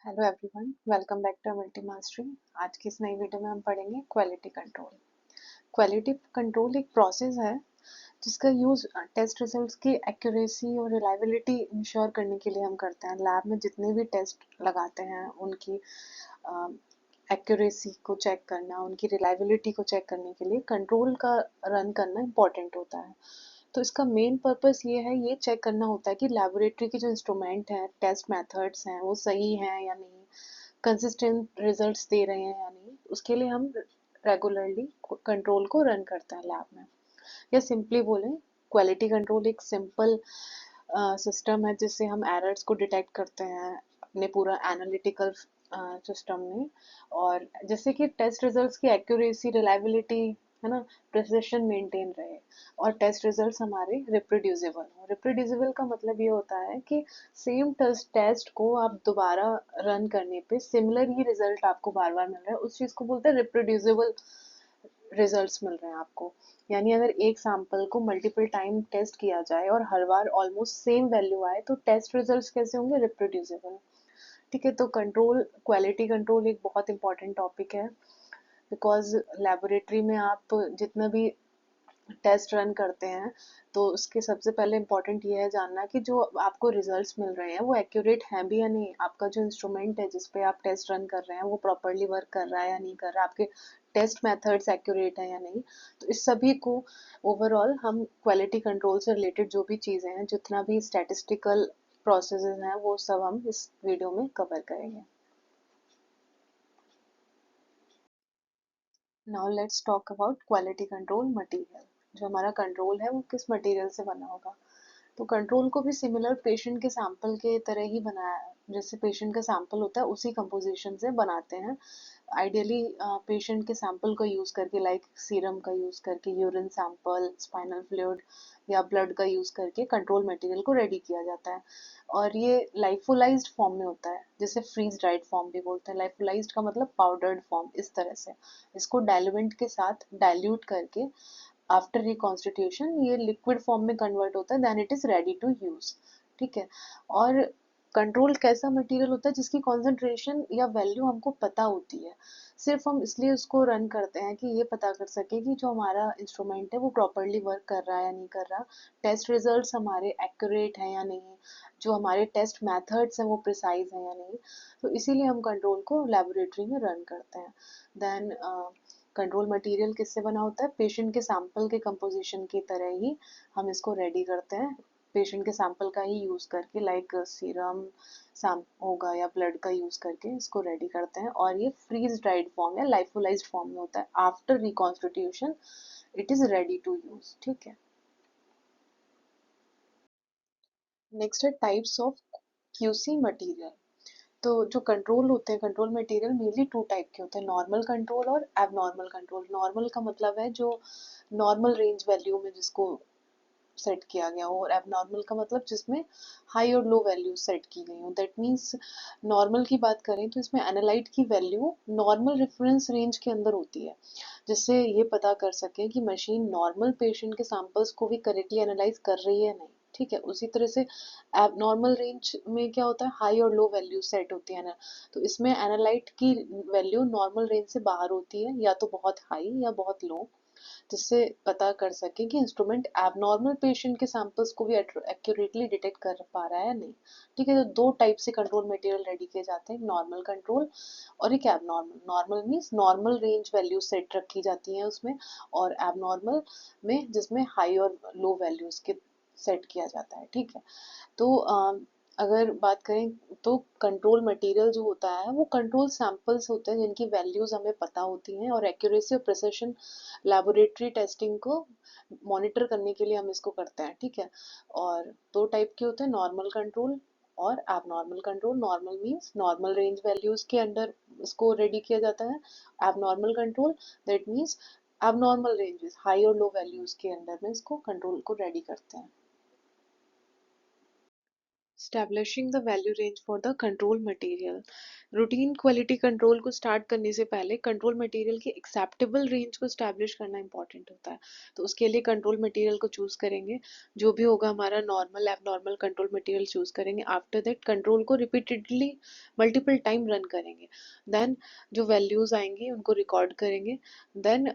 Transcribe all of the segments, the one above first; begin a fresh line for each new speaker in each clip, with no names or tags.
Hello everyone, welcome back to multi mastery. आज की इस नई वीडियो में हम पढ़ेंगे क्वालिटी कंट्रोल। क्वालिटी कंट्रोल एक प्रोसेस है जिसका यूज़ टेस्ट रिजल्ट्स की एक्यूरेसी और रिलायबिलिटी इंश्योर करने के लिए हम करते हैं। लैब में जितने भी टेस्ट लगाते हैं उनकी एक्यूरेसी को चेक करना, उनकी रिलायबिलिटी को चेक करने के लिए कंट्रोल का रन करना इम्पॉर्टेंट होता है। तो इसका मेन पर्पस ये है, ये चेक करना होता है कि लेबोरेटरी के जो इंस्ट्रूमेंट हैं, टेस्ट मेथड्स हैं, वो सही हैं या नहीं, कंसिस्टेंट रिजल्ट्स दे रहे हैं या नहीं। उसके लिए हम रेगुलरली कंट्रोल को रन करते हैं लैब में। या सिंपली बोलें, क्वालिटी कंट्रोल एक सिंपल सिस्टम है जिससे हम एरर्स को डिटेक्ट करते हैं अपने पूरा एनालिटिकल सिस्टम में। और जैसे कि टेस्ट रिजल्ट्स की एक्यूरेसी, रिलायबिलिटी, है ना, प्रिसिशन मेंटेन रहे और टेस्ट रिजल्ट्स हमारे रिप्रोड्यूसिबल हो। रिप्रोड्यूसिबल का मतलब ये होता है कि सेम टेस्ट को आप दोबारा रन करने पे सिमिलर ही रिजल्ट आपको बार बार मिल रहा है, उस चीज़ को बोलते हैं रिप्रोड्यूसिबल रिजल्ट्स मिल रहे हैं आपको। यानी अगर एक सैंपल को मल्टीपल टाइम टेस्ट किया जाए और हर बार ऑलमोस्ट सेम वैल्यू आए तो टेस्ट रिजल्ट्स कैसे होंगे? रिप्रोड्यूसिबल। ठीक है, तो कंट्रोल, क्वालिटी कंट्रोल एक बहुत इंपॉर्टेंट टॉपिक है। बिकॉज लेबोरेटरी में आप जितना भी टेस्ट रन करते हैं तो उसके सबसे पहले इम्पोर्टेंट ये है जानना कि जो आपको रिजल्ट्स मिल रहे हैं वो एक्यूरेट हैं भी या नहीं। आपका जो इंस्ट्रूमेंट है जिस पे आप टेस्ट रन कर रहे हैं वो प्रॉपरली वर्क कर रहा है या नहीं कर रहा है, आपके टेस्ट मेथड्स एक्यूरेट हैं या नहीं। तो इस सभी को ओवरऑल हम क्वालिटी कंट्रोल से रिलेटेड जो भी चीज़ें हैं, जितना भी स्टैटिस्टिकल प्रोसेसेस हैं, वो सब हम इस वीडियो में कवर करेंगे। Now let's talk about quality control material. जो हमारा कंट्रोल है वो किस मटेरियल से बना होगा? तो कंट्रोल को भी सिमिलर पेशेंट के सैंपल के तरह ही बनाया है। जैसे पेशेंट का सैंपल होता है उसी कंपोजिशन से बनाते हैं। आइडियली पेशेंट के सैंपल का यूज़ करके, लाइक सीरम का यूज़ करके, यूरिन सैंपल, स्पाइनल फ्लूइड या ब्लड का यूज़ करके कंट्रोल मटेरियल को रेडी किया जाता है। और ये लाइफोलाइज्ड फॉर्म में होता है, जिसे फ्रीज ड्राइड फॉर्म भी बोलते हैं। लाइफोलाइज्ड का मतलब पाउडर्ड फॉर्म, इस तरह से। इसको डाइल्यूएंट के साथ डाइल्यूट करके आफ्टर रिकॉन्स्टिट्यूशन ये लिक्विड फॉर्म में कन्वर्ट होता है, then it is ready to use. ठीक है। और कंट्रोल कैसा मटेरियल होता है? जिसकी कॉन्सेंट्रेशन या वैल्यू हमको पता होती है। सिर्फ हम इसलिए उसको रन करते हैं कि ये पता कर सके कि जो हमारा इंस्ट्रूमेंट है वो प्रॉपरली वर्क कर रहा है या नहीं कर रहा, टेस्ट रिजल्ट्स हमारे एक्यूरेट हैं या नहीं, जो हमारे टेस्ट मेथड्स हैं वो प्रिसाइज हैं या नहीं। तो इसीलिए हम कंट्रोल को लेबोरेटरी में रन करते हैं। देन कंट्रोल मटेरियल किससे बना होता है? पेशेंट के सैंपल के कंपोजिशन की तरह ही हम इसको रेडी करते हैं, पेशेंट के सैंपल का ही यूज़ करके, लाइक सीरम सैम होगा या ब्लड का यूज़ करके इसको रेडी करते हैं। और ये फ्रीज ड्राइड फॉर्म या लाइफोलाइज्ड फॉर्म में होता है। After reconstitution it is ready to use. ठीक है। नेक्स्ट है टाइप्स ऑफ क्यूसी मटेरियल। तो जो कंट्रोल होते हैं, control material mainly two type के होते हैं, नॉर्मल कंट्रोल और एबनॉर्मल कंट्रोल। नॉर्मल का मतलब है जो नॉर्मल रेंज वैल्यू में जिसको सेट किया गया हो, और एबनॉर्मल का मतलब जिसमें हाई और लो वैल्यू सेट की गई हो। दैट मीन्स नॉर्मल की बात करें तो इसमें एनालाइट की वैल्यू नॉर्मल रेफरेंस रेंज के अंदर होती है, जिससे ये पता कर सके कि मशीन नॉर्मल पेशेंट के सैंपल्स को भी करेक्टली एनालाइज कर रही है नहीं। ठीक है। उसी तरह से नॉर्मल रेंज में क्या होता है, हाई और लो वैल्यू सेट होती है ना। तो इसमें एनालाइट की वैल्यू नॉर्मल रेंज से बाहर होती है, या तो बहुत हाई या बहुत लो, जिससे पता कर सके कि इंस्ट्रूमेंट एबनॉर्मल पेशेंट के सैंपल्स को भी एक्यूरेटली डिटेक्ट कर पा रहा है या नहीं। ठीक है। तो दो टाइप से कंट्रोल मटेरियल रेडी किए जाते हैं, नॉर्मल कंट्रोल और एक abnormal. Normal means normal range value set रखी जाती हैं उसमें, और एबनॉर्मल में जिसमें हाई और लो वैल्यूज के सेट किया जाता है। ठीक है। तो अगर बात करें तो कंट्रोल मटेरियल जो होता है वो कंट्रोल सैंपल्स होते हैं जिनकी वैल्यूज हमें पता होती हैं, और एक्यूरेसी और प्रिसिशन लेबोरेटरी टेस्टिंग को मॉनिटर करने के लिए हम इसको करते हैं। ठीक है। और दो टाइप के होते हैं, नॉर्मल कंट्रोल और abnormal control. Normal means normal range values के अंडर इसको रेडी किया जाता है। Abnormal control that means abnormal ranges, high और लो वैल्यूज के अंडर में इसको कंट्रोल को रेडी करते हैं। Establishing the value range for the control material. Routine quality control को स्टार्ट करने से पहले कंट्रोल मटेरियल की एक्सेप्टेबल रेंज को स्टैब्लिश करना इंपॉर्टेंट होता है। तो उसके लिए कंट्रोल मटेरियल को चूज करेंगे, जो भी होगा हमारा normal abnormal control material choose करेंगे। आफ्टर दैट कंट्रोल को रिपीटेडली मल्टीपल टाइम रन करेंगे। देन जो वैल्यूज आएंगी उनको रिकॉर्ड करेंगे। देन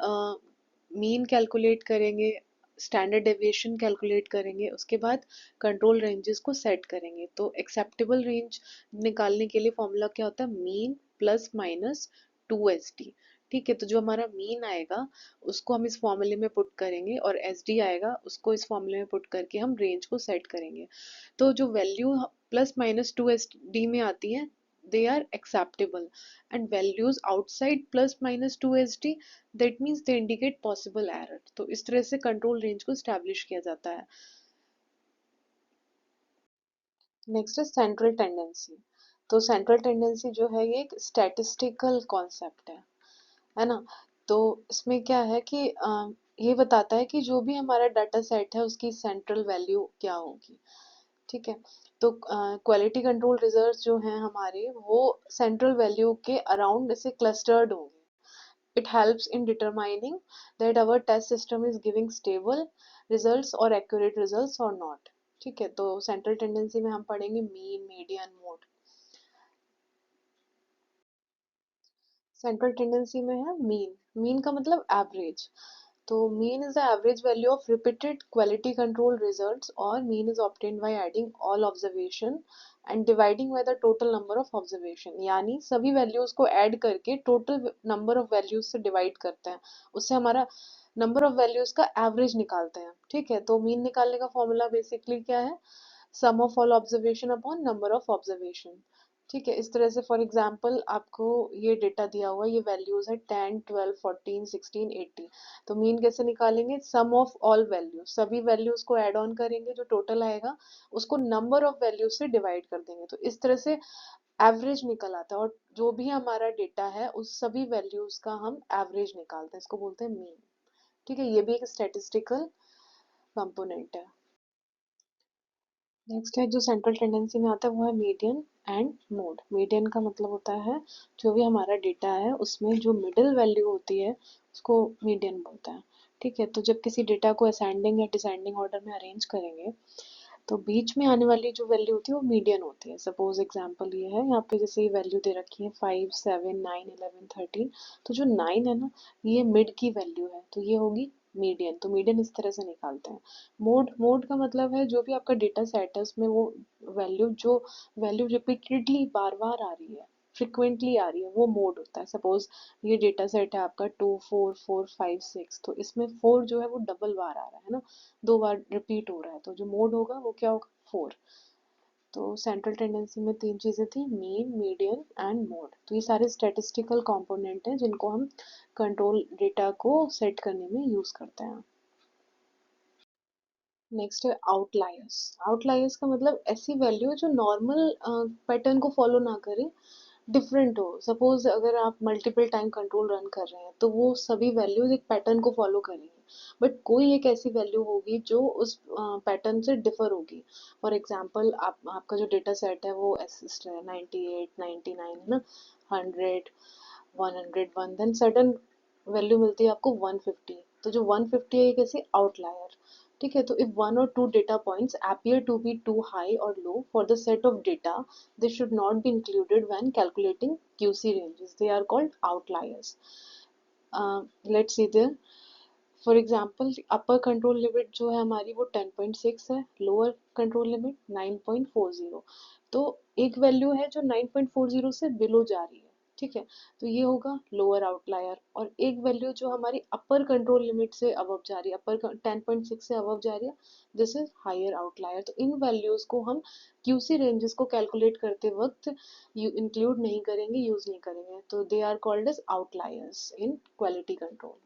मीन कैलकुलेट करेंगे, स्टैंडर्ड डेविएशन कैलकुलेट करेंगे। उसके बाद कंट्रोल रेंजेस को सेट करेंगे। तो एक्सेप्टेबल रेंज निकालने के लिए फॉर्मूला क्या होता है, मीन प्लस माइनस 2SD। ठीक है, तो जो हमारा मीन आएगा उसको हम इस फॉर्मूले में पुट करेंगे और SD आएगा उसको इस फॉर्मूले में पुट करके हम रेंज को सेट करेंगे। तो जो वैल्यू प्लस माइनस 2SD में आती है they are acceptable, and values outside plus minus 2SD, that means they indicate possible error। तो इस तरह से कंट्रोल रेंज को स्टैब्लिश किया जाता है। नेक्स्ट है सेंट्रल टेंडेंसी। तो सेंट्रल टेंडेंसी जो है ये एक स्टैटिस्टिकल कॉन्सेप्ट है ना। तो इसमें क्या है कि ये बताता है कि जो भी हमारा डाटा सेट है उसकी सेंट्रल वैल्यू क्या होगी। ठीक है, तो क्वालिटी कंट्रोल रिजल्ट्स जो हैं हमारे वो सेंट्रल वैल्यू के अराउंड ऐसे क्लस्टर्ड होंगे। It helps in determining that our test system is giving stable results और एक्यूरेट रिजल्ट्स और नॉट। ठीक है, तो सेंट्रल टेंडेंसी में हम पढ़ेंगे mean, median, mode. Central tendency में है मीन। मीन का मतलब एवरेज। तो mean is the average value of repeated quality control results, और mean is obtained by adding all observation and dividing by the total number of observation. यानी सभी values को add करके टोटल नंबर ऑफ वैल्यूज से divide करते हैं, उससे हमारा नंबर ऑफ वैल्यूज का एवरेज निकालते हैं। ठीक है, तो मीन निकालने का फॉर्मूला बेसिकली क्या है, sum of all observation upon number of observation. ठीक है, इस तरह से फॉर एग्जांपल आपको ये डेटा दिया हुआ है, ये वैल्यूज है 10, 12, 14, 16, 80। तो मीन कैसे निकालेंगे, सम ऑफ ऑल वैल्यूज, सभी वैल्यूज को ऐड ऑन करेंगे, जो टोटल आएगा उसको नंबर ऑफ वैल्यूज से डिवाइड कर देंगे। तो इस तरह से एवरेज निकल आता है, और जो भी हमारा डेटा है उस सभी वैल्यूज का हम एवरेज निकालते हैं, इसको बोलते हैं मीन। ठीक है, ये भी एक स्टेटिस्टिकल कंपोनेंट है। नेक्स्ट है जो सेंट्रल टेंडेंसी में आता है वो है मीडियन एंड मोड। मीडियन का मतलब होता है जो भी हमारा डेटा है उसमें जो मिडिल वैल्यू होती है उसको मीडियन बोलते हैं। ठीक है, तो जब किसी डेटा को असेंडिंग या डिसेंडिंग ऑर्डर में अरेंज करेंगे तो बीच में आने वाली जो वैल्यू होती है वो मीडियन होती है। सपोज एग्जांपल ये है, यहाँ पे जैसे ये वैल्यू दे रखी है 5, 7, 9, 11, 13। तो जो 9 है ना, ये मिड की वैल्यू है, तो ये होगी मीडियन। तो मीडियन इस तरह से निकालते हैं। मोड, मोड का मतलब है जो भी आपका डेटा सेट है उसमें वो वैल्यू, जो वैल्यू रिपीटेडली बार बार आ रही है, फ्रिक्वेंटली आ रही है, वो मोड होता है। सपोज ये डेटा सेट है आपका 2, 4, 4, 5, 6, तो इसमें 4 जो है वो डबल बार आ रहा है ना, 2 बार रिपीट हो रहा है, तो जो मोड होगा वो क्या होगा, 4। तो सेंट्रल टेंडेंसी में 3 चीजें थी, मीन, मीडियन एंड मोड। तो ये सारे स्टैटिस्टिकल कंपोनेंट हैं जिनको हम कंट्रोल डेटा को सेट करने में यूज करते हैं। नेक्स्ट है आउटलायर्स। आउटलायर्स का मतलब ऐसी वैल्यू जो नॉर्मल पैटर्न को फॉलो ना करे, डिफरेंट हो। सपोज अगर आप मल्टीपल टाइम कंट्रोल रन कर रहे हैं तो वो सभी वैल्यूज एक पैटर्न को फॉलो करेंगी, बट कोई एक ऐसी वैल्यू होगी जो उस पैटर्न से डिफर होगी। फॉर एग्जांपल आपका जो डेटा सेट है वो असिस्ट है 98, 99 है ना, 100, 101, देन सडन वैल्यू मिलती है आपको 150। तो जो 150 है एक ऐसी आउटलायर। ठीक है, तो if one or two data points appear to be too high or low for the set of data, they should not be included when calculating QC ranges. They are called outliers. Let's see there. For example upper control limit जो है हमारी वो 10.6 है, lower control limit 9.40। तो एक value है जो 9.40 से बिलो जा रही है। ठीक है, तो ये होगा लोअर आउटलायर। और एक वैल्यू जो हमारी अपर कंट्रोल लिमिट से अबव जा रही है, अपर 10.6 से अबव जा रही है, दिस इज हायर आउटलायर। तो इन वैल्यूज को हम क्यूसी रेंजेस को कैलकुलेट करते वक्त इंक्लूड नहीं करेंगे, यूज नहीं करेंगे। तो they are called as outliers in quality control.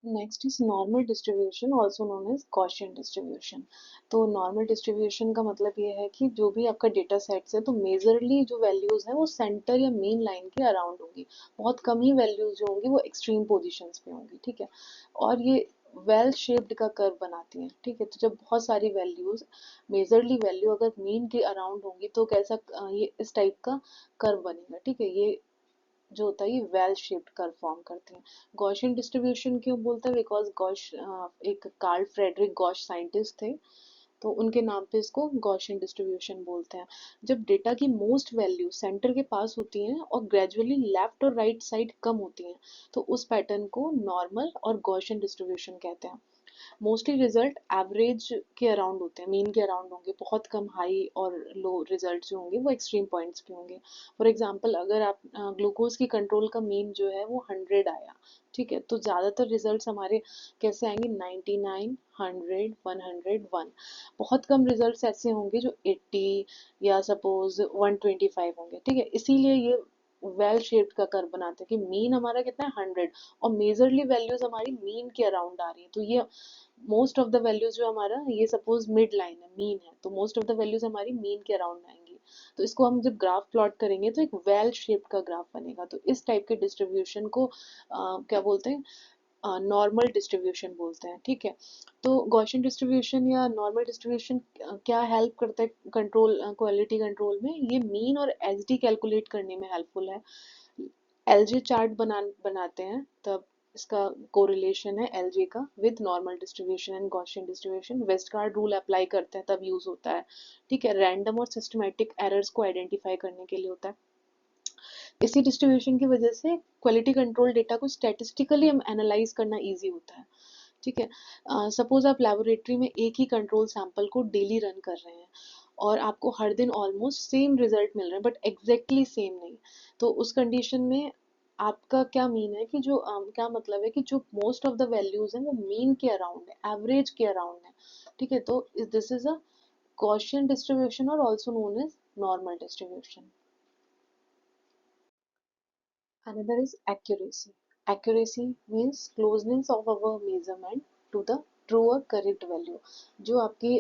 Next is normal distribution, also known as Gaussian distribution. तो नॉर्मल डिस्ट्रीब्यूशन का मतलब ये है कि जो भी आपका डेटा सेट्स है तो मेजरली जो वैल्यूज है वो सेंटर या मेन लाइन के अराउंड होंगी। बहुत कम ही वैल्यूज जो होंगी वो एक्सट्रीम पोजिशंस पे होंगी। ठीक है, और ये वेल शेप्ड का कर्व बनाती हैं। ठीक है, तो जब बहुत सारी वैल्यूज, मेजरली वैल्यू अगर मीन के अराउंड होंगी तो कैसा ये इस टाइप का कर्व बनेगा। ठीक है, ये जो होता है ये वेल शेप्ड कर्व फॉर्म करते हैं। गॉसियन डिस्ट्रीब्यूशन क्यों बोलते हैं? बिकॉज गॉश एक कार्ल फ्रेडरिक गॉश साइंटिस्ट थे, तो उनके नाम पे इसको गॉसियन डिस्ट्रीब्यूशन बोलते हैं। जब डेटा की मोस्ट वैल्यू सेंटर के पास होती हैं और ग्रेजुअली लेफ्ट और राइट साइड कम होती हैं, तो उस पैटर्न को नॉर्मल और गॉसियन डिस्ट्रीब्यूशन कहते हैं। मोस्टली रिजल्ट एवरेज के अराउंड होते हैं, मीन के अराउंड होंगे, बहुत कम हाई और लो रिजल्ट जो होंगे वो एक्सट्रीम पॉइंट्स पे होंगे। फॉर एग्जांपल अगर आप ग्लूकोज की कंट्रोल का मीन जो है वो 100 आया, ठीक है, तो ज़्यादातर रिजल्ट्स हमारे कैसे आएंगे? 99, 100, 101। बहुत कम रिजल्ट्स ऐसे होंगे जो 80 या सपोज 125 होंगे। ठीक है, इसीलिए ये वेल शेप्ड का कर्व बनाते हैं कि मीन हमारा कितना है? 100, और मेजरली वैल्यूज हमारी मीन के अराउंड आ रही है। तो ये मोस्ट ऑफ द वैल्यूज जो हमारा, ये सपोज मिड लाइन है, मीन है, तो मोस्ट ऑफ द वैल्यूज हमारी मीन के अराउंड आएंगी। तो इसको हम जब ग्राफ प्लॉट करेंगे तो एक वेल शेप्ड का ग्राफ बनेगा। तो इस टाइप के डिस्ट्रीब्यूशन को क्या बोलते हैं? नॉर्मल डिस्ट्रीब्यूशन बोलते हैं। ठीक है, तो गॉसियन डिस्ट्रीब्यूशन या नॉर्मल डिस्ट्रीब्यूशन क्या हेल्प करता है कंट्रोल, क्वालिटी कंट्रोल में? ये मीन और एसडी कैलकुलेट करने में हेल्पफुल है। एलजी चार्ट बनाते हैं तब इसका कोरिलेशन है एलजी का with normal distribution and Gaussian distribution. Westergaard rule apply करते हैं तब यूज होता है। ठीक है, रैंडम और सिस्टमेटिक एरर्स को आइडेंटिफाई करने के लिए होता है। इसी डिस्ट्रीब्यूशन की वजह से क्वालिटी कंट्रोल डेटा को स्टैटिस्टिकली हम एनालाइज करना इजी होता है। ठीक है, सपोज आप लेबोरेटरी में एक ही कंट्रोल सैंपल को डेली रन कर रहे हैं और आपको हर दिन ऑलमोस्ट सेम रिजल्ट मिल रहे हैं, बट एग्जैक्टली सेम नहीं। तो उस कंडीशन में आपका क्या मीन है कि जो क्या मतलब है कि जो मोस्ट ऑफ द वैल्यूज हैं वो मीन के अराउंड है, एवरेज के अराउंड है। ठीक है, तो this is a Gaussian distribution और also known as normal distribution. Another is accuracy. Accuracy means closeness of our measurement to the true or correct value. जो आपकी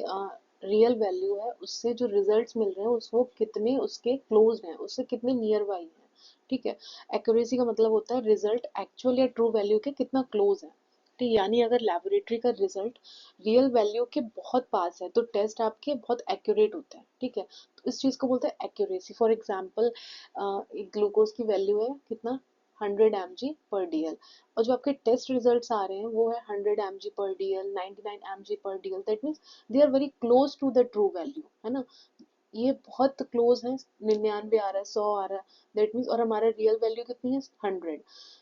रियल वैल्यू है उससे जो रिजल्ट्स मिल रहे हैं उस वो कितने उसके क्लोज हैं, उससे कितने नियर बाई हैं। ठीक है, एक्यूरेसी का मतलब होता है रिजल्ट एक्चुअल या ट्रू वैल्यू के कितना क्लोज है। ठीक, यानी अगर लेबोरेटरी का रिजल्ट रियल वैल्यू के बहुत पास है तो टेस्ट आपके बहुत एक्यूरेट होते हैं। ठीक है, तो इस चीज को बोलते हैं एक्यूरेसी। फॉर एग्जाम्पल एक ग्लूकोज की वैल्यू है कितना? 100 mg/dl, और जो आपके टेस्ट रिजल्ट्स आ रहे हैं वो है 100 mg/dl, 99 mg/dl। That means they are very close to the true value, है ना? ये बहुत क्लोज है, 99 आ रहा है, 100 आ रहा है, दैट मीन्स, और हमारा रियल वैल्यू कितनी है? 100।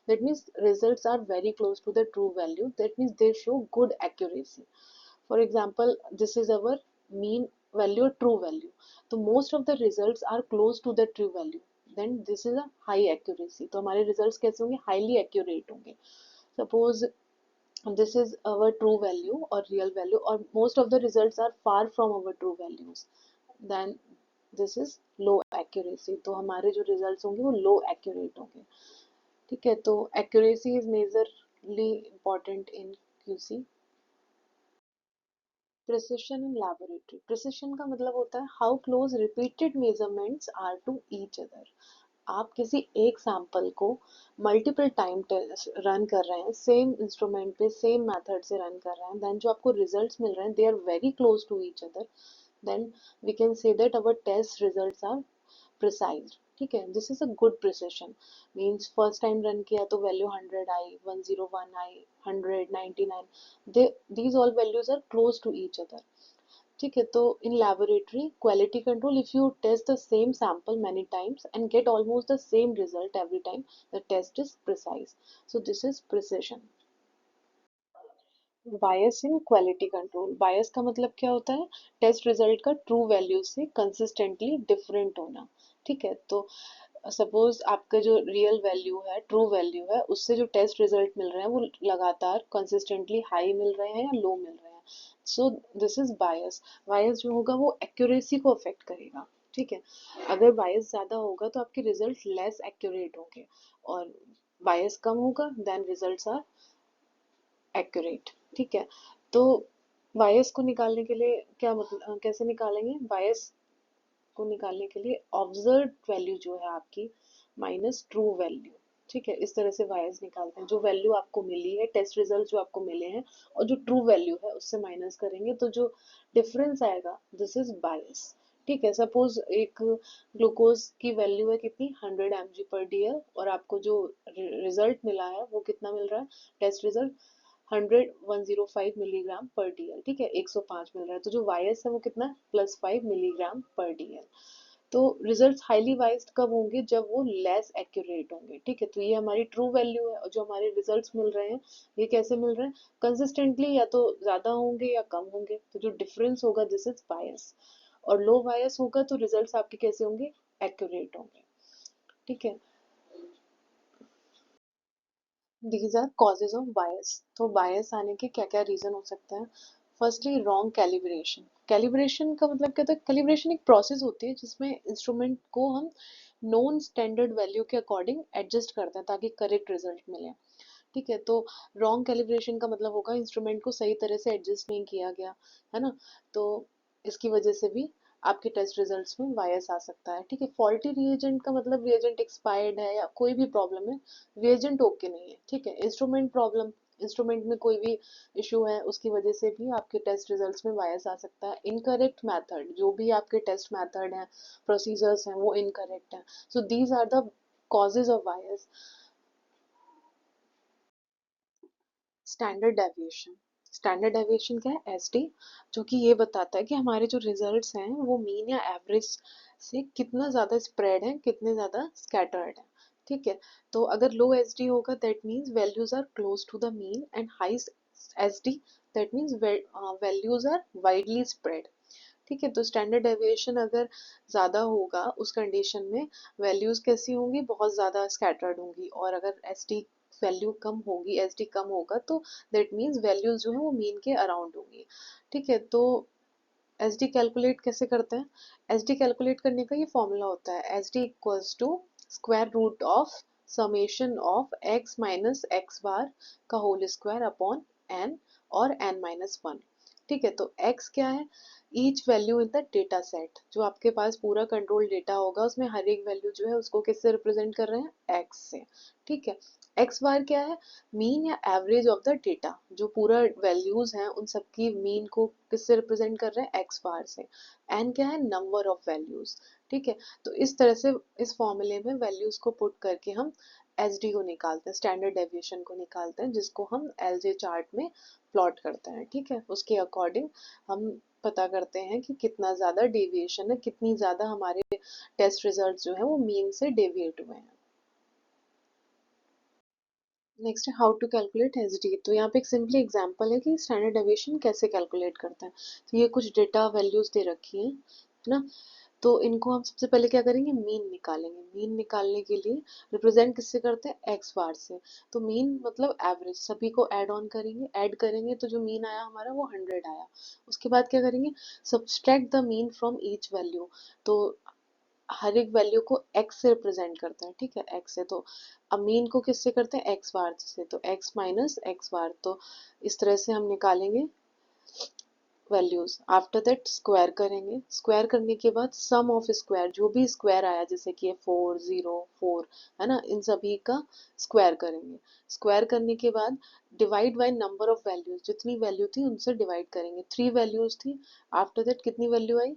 That means results are very close to the true value, that means they show good accuracy. For example, this is our mean value or true value. तो most of the results are close to the true value. Then this is a high accuracy. तो हमारे results कैसे होंगे? Highly accurate होंगे. Suppose this is our true value or real value, or most of the results are far from our true values. Then this is low accuracy. तो हमारे जो results होंगे वो low accurate होंगे। ठीक है, तो accuracy is majorly important in QC। Precision in laboratory. Precision का मतलब होता है how close repeated measurements are to each other. आप किसी एक सैंपल को मल्टीपल टाइम रन कर रहे हैं, सेम इंस्ट्रूमेंट पे सेम मेथड से रन कर रहे हैं, देन जो आपको रिजल्ट्स मिल रहे हैं they are very close to each other, then we can say that our test results are precise. ठीक है, this is a good precision. Means first time run किया तो वैल्यू 100 आई, 101 आई, 100, 99, these all values are close to each other। ठीक है, तो in laboratory quality control, if you test the same sample many times and get almost the same result every time, the test is precise. So this is precision. Bias in quality control. Bias का मतलब क्या होता है? Test result का true value से consistently different होना। ठीक है, तो सपोज आपका जो रियल वैल्यू है, ट्रू वैल्यू है, उससे जो टेस्ट रिजल्ट मिल रहे हैं वो लगातार कंसिस्टेंटली हाई मिल रहे हैं या लो मिल रहे हैं। सो दिस इज बायस। बायस जो होगा वो एक्यूरेसी को अफेक्ट करेगा। ठीक है, अगर बायस ज्यादा होगा तो आपके रिजल्ट लेस एक्यूरेट होंगे, और बायस कम होगा देन रिजल्ट्स आर एक्यूरेट। ठीक है, तो बायस को निकालने के लिए क्या मतलब, कैसे निकालेंगे बायस को? निकालने के लिए ऑब्जर्व वैल्यू जो है आपकी माइनस ट्रू वैल्यू। ठीक है, इस तरह से वायर्स निकालते हैं। जो वैल्यू आपको मिली है, टेस्ट रिजल्ट जो आपको मिले हैं और जो ट्रू वैल्यू है उससे माइनस करेंगे तो जो डिफरेंस आएगा दिस इज बायस। ठीक है, सपोज एक ग्लूकोज की वैल्यू है कितनी 100 mg/dl और आपको जो रिजल्ट मिला है वो कितना मिल रहा है, टेस्ट रिजल्ट 105 mg/dl। ठीक है, 105 मिल रहा है, तो जो वायस है वो कितना +5 mg/dl। तो रिजल्ट्स हाईली वाइज्ड कब होंगे, जब वो लेस एक्यूरेट होंगे। ठीक है, तो ये हमारी ट्रू वैल्यू है और जो हमारे रिजल्ट्स मिल रहे हैं ये कैसे मिल रहे हैं, कंसिस्टेंटली या तो ज्यादा होंगे या कम होंगे, तो जो डिफरेंस होगा दिस इज बायस। और लो बायस होगा तो रिजल्ट्स आपके कैसे होंगे, एक्यूरेट होंगे। ठीक है, these are causes of bias. तो बायस आने के क्या क्या रीजन हो सकते हैं। Firstly wrong calibration. कैलिब्रेशन का मतलब क्या होता है, कैलिब्रेशन एक प्रोसेस होती है जिसमें इंस्ट्रूमेंट को हम नॉन स्टैंडर्ड वैल्यू के अकॉर्डिंग एडजस्ट करते हैं ताकि करेक्ट रिजल्ट मिले। ठीक है, तो रॉन्ग कैलिब्रेशन का मतलब होगा इंस्ट्रूमेंट को सही तरह से एडजस्ट नहीं किया गया, है ना। तो इसकी वजह से भी आपके टेस्ट रिजल्ट्स में बायस आ सकता है। ठीक है, फॉल्टी रिएजेंट का मतलब रिएजेंट एक्सपायर्ड है या कोई भी प्रॉब्लम है, रिएजेंट ओके नहीं है। ठीक है, इंस्ट्रूमेंट प्रॉब्लम, इंस्ट्रूमेंट में कोई भी इशू है उसकी वजह से भी आपके टेस्ट रिजल्ट्स में बायस आ सकता है। इनकरेक्ट मेथड, जो भी आपके टेस्ट मेथड हैं, प्रोसीजर्स हैं वो इनकरेक्ट हैं, so these are the causes of bias. Standard deviation. Standard deviation क्या है, एसडी, जो कि ये बताता है कि हमारे जो रिजल्ट्स हैं वो मीन या एवरेज से कितना ज़्यादा स्प्रेड है, कितने ज़्यादा स्कैटर्ड है। ठीक है, तो अगर लो एसडी होगा that means values are close to the mean, and high SD that means values are widely spread. ठीक है, तो स्टैंडर्ड डेविएशन अगर ज़्यादा होगा उस कंडीशन में वैल्यूज़ कैसी होंगी, बहुत ज़्यादा स्कैटर्ड होंगी। और अगर एस डी वैल्यू कम होगी, एस डी कम होगा तो दैट मीन्स वैल्यूज जो है वो मीन के अराउंड होंगी। ठीक है, तो एस डी कैलकुलेट कैसे करते हैं, एस डी कैलकुलेट करने का ये फॉर्मूला होता है, S D equals to square root of summation of X minus X bar का होल स्क्वायर अपॉन एन और एन माइनस वन। ठीक है, तो x क्या है, each value in the data set, जो आपके पास पूरा कंट्रोल डेटा होगा उसमें हर एक वैल्यू जो है उसको किससे रिप्रेजेंट कर रहे हैं, x से। ठीक है, x बार क्या है, मीन या एवरेज ऑफ द डेटा, जो पूरा वैल्यूज हैं उन सबकी मीन को किससे रिप्रेजेंट कर रहे हैं, x बार से। n क्या है, नंबर ऑफ वैल्यूज। ठीक है, तो इस तरह से इस फॉर्मूले में वैल्यूज को पुट करके हम एस डी को निकालते हैं, स्टैंडर्ड डेविएशन को निकालते हैं, जिसको हम एल जे चार्ट में प्लॉट करते हैं। ठीक है, उसके अकॉर्डिंग हम पता करते हैं कि कितना ज़्यादा डेविएशन है, कितनी ज़्यादा हमारे टेस्ट रिजल्ट जो है वो मीन से डेविएट हुए हैं। नेक्स्ट है how to calculate S D. तो यहाँ पे एक सिंपली एग्जांपल है कि स्टैंडर्ड डेविएशन कैसे कैलकुलेट करते हैं। तो ये कुछ डेटा वैल्यूज दे रखी है ना, तो इनको हम सबसे पहले क्या करेंगे, मीन निकालेंगे। मीन निकालने के लिए रिप्रेजेंट किससे करते हैं, एक्स बार से। तो मीन मतलब एवरेज, सभी को ऐड ऑन करेंगे, ऐड करेंगे तो जो मीन आया हमारा वो 100 आया। उसके बाद क्या करेंगे, subtract the mean from each value. तो हर एक वैल्यू को एक्स से रिप्रेजेंट करते हैं। ठीक है, एक्स से, तो अब मीन को किससे करते हैं, एक्स बार से, तो एक्स माइनस एक्स बार। तो इस तरह से हम निकालेंगे वैल्यूज। आफ्टर दैट स्क्वायर करेंगे, स्क्वायर करने के बाद सम ऑफ स्क्वायर, जो भी स्क्वायर आया जैसे कि 4 0 4 है ना, इन सभी का स्क्वायर करेंगे। स्क्वायर करने के बाद divide by number of values, जितनी वैल्यू थी उनसे डिवाइड करेंगे। 3 वैल्यूज थी, आफ्टर दैट कितनी वैल्यू आई,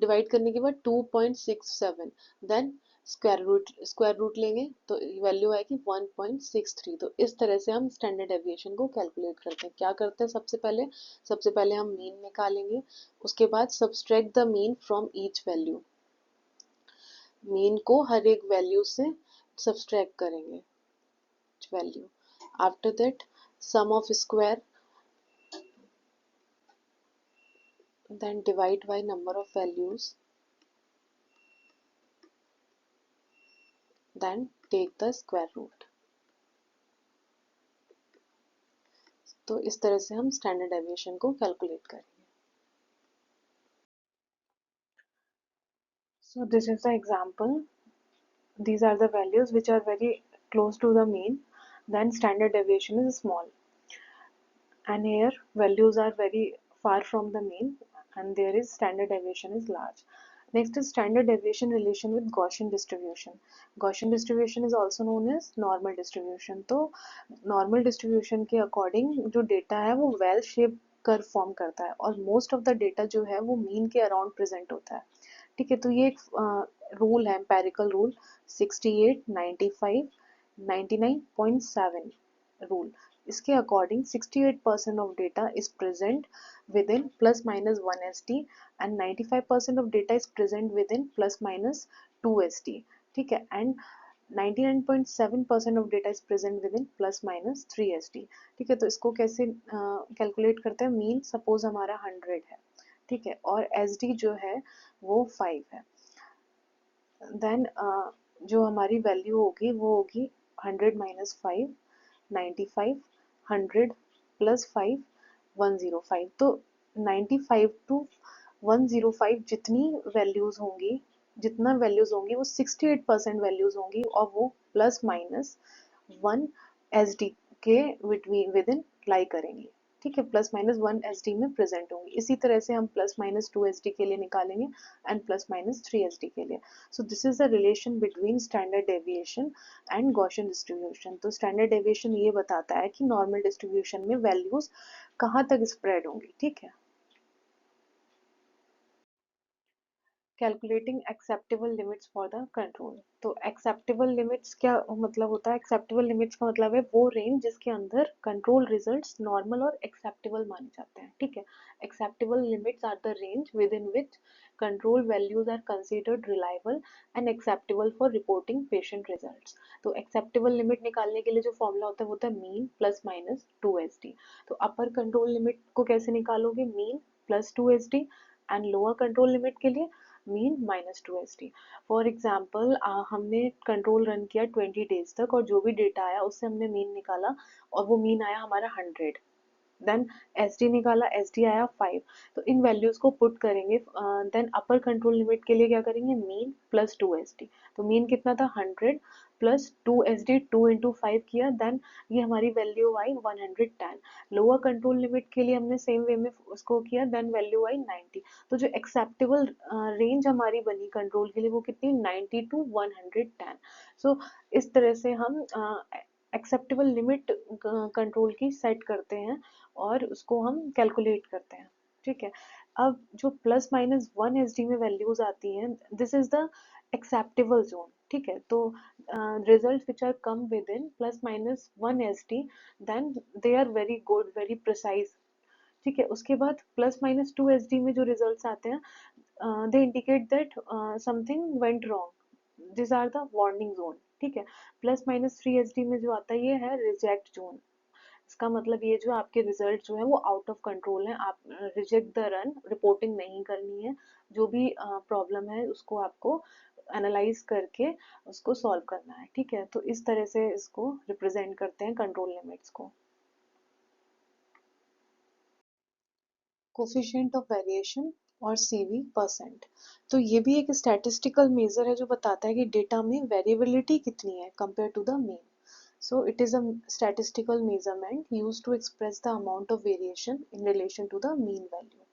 डिवाइड करने के बाद 2.67, देन स्क्वायर रूट लेंगे तो वैल्यू आएगी 1.63। तो इस तरह से हम स्टैंडर्ड डेविएशन को कैलकुलेट करते हैं। क्या करते हैं, सबसे पहले हम मीन निकालेंगे, उसके बाद subtract the mean from each value. Mean को हर एक वैल्यू से सब्सट्रैक्ट करेंगे value. After that sum of square, then divide by number of values, then take the square root। तो इस तरह से हम स्टैंडर्ड डेविएशन को कैलकुलेट करेंगे। So this is the example. These are the values which are very close to the mean. Then standard deviation is small. And here values are very far from the mean, and there is standard deviation is large. Next is standard deviation relation with Gaussian distribution. Gaussian distribution is also known as normal distribution. तो normal distribution के according जो data है वो well shaped curve form करता है और most of the data जो है वो मीन के अराउंड प्रेजेंट होता है. ठीक है, तो ये एक रूल है, एम्पेरिकल रूल 68, 95, 99.7 रूल. इसके according 68% of data is present with in plus minus 1 st and 95% of data is present within plus minus 2 st. ठीक है, and 99.7% of data is present within plus minus 3 st. ठीक है, तो इसको कैसे calculate करते हैं? मीन सपोज हमारा 100 है, ठीक है, और एस डी जो है वो 5 है. देन जो हमारी वैल्यू होगी वो होगी 100 माइनस 5, 95, 100 प्लस 5, 105. तो 95 टू 105 जितनी वैल्यूज होंगी, जितना वैल्यूज होंगी वो 68% वैल्यूज होंगी और वो प्लस माइनस 1 एस डी के विद इन लाई करेंगी. ठीक है, प्लस माइनस 1 एस डी में प्रेजेंट होंगी. इसी तरह से हम प्लस माइनस 2 एस डी के लिए निकालेंगे and plus minus 3 S D के लिए. सो this is the relation between standard deviation and Gaussian distribution. तो स्टैंडर्ड डेविएशन ये बताता है कि नॉर्मल डिस्ट्रीब्यूशन में वैल्यूज कहाँ तक स्प्रेड होंगी. ठीक है. Calculating acceptable limits for the control. तो एक्सेप्टेबल लिमिट्स क्या मतलब होता है? एक्सेप्टेबल लिमिट्स का मतलब है वो रेंज जिसके अंदर कंट्रोल रिजल्ट्स नॉर्मल और एक्सेप्टेबल माने जाते हैं. ठीक है, acceptable limits are the range within which control values are considered reliable and acceptable for reporting patient results. तो एक्सेप्टेबल लिमिट निकालने के लिए जो फॉर्मूला होता है वो होता है मीन प्लस माइनस 2 st. तो अपर कंट्रोल लिमिट को कैसे निकालोगे? Mean plus 2 st and lower control limit के लिए mean minus 2 st. For example हमने कंट्रोल रन किया 20 days तक और जो भी डेटा आया उससे हमने मीन निकाला और वो मीन आया हमारा 100. देन एस डी निकाला, एस डी आया 5. तो इन वैल्यूज को पुट करेंगे. देन अपर कंट्रोल लिमिट के लिए क्या करेंगे? Mean plus 2 st. तो मीन कितना था? 100 प्लस 2 st, 2 into 5 किया. देन ये हमारी वैल्यू आई 110. लोअर कंट्रोल लिमिट के लिए हमने सेम वे में उसको किया. देन वैल्यू आई 90. तो जो एक्सेप्टेबल रेंज हमारी बनी कंट्रोल के लिए वो कितनी? 90 to 110. सो इस तरह से हम एक्सेप्टेबल लिमिट कंट्रोल की सेट करते हैं और उसको हम कैलकुलेट करते हैं. ठीक है, अब जो प्लस माइनस 1 st में वैल्यूज आती हैं, this is the acceptable zone. ठीक है, तो result which are come within plus minus 1 st, then they are very good, very precise. ठीक है, उसके बाद प्लस माइनस 2 st में जो रिजल्ट्स आते हैं they indicate that something went wrong. This are the warning zone. ठीक है, प्लस माइनस 3 st में जो आता है ये है रिजेक्ट जोन. इसका मतलब ये जो आपके रिजल्ट जो है वो आउट ऑफ कंट्रोल है, आप रिजेक्ट द रन, रिपोर्टिंग नहीं करनी है. जो भी प्रॉब्लम है उसको आपको एनालाइज करके उसको सॉल्व करना है. ठीक है, तो इस तरह से इसको रिप्रेजेंट करते हैं कंट्रोल लिमिट्स को. कोफिशिएंट ऑफ वेरिएशन और सीवी परसेंट. तो ये भी एक स्टैटिस्टिकल मेजर है जो बताता है कि डेटा में वेरिएबिलिटी कितनी है compare to the mean. So it is a statistical measurement used to express the amount of variation in relation to the mean value.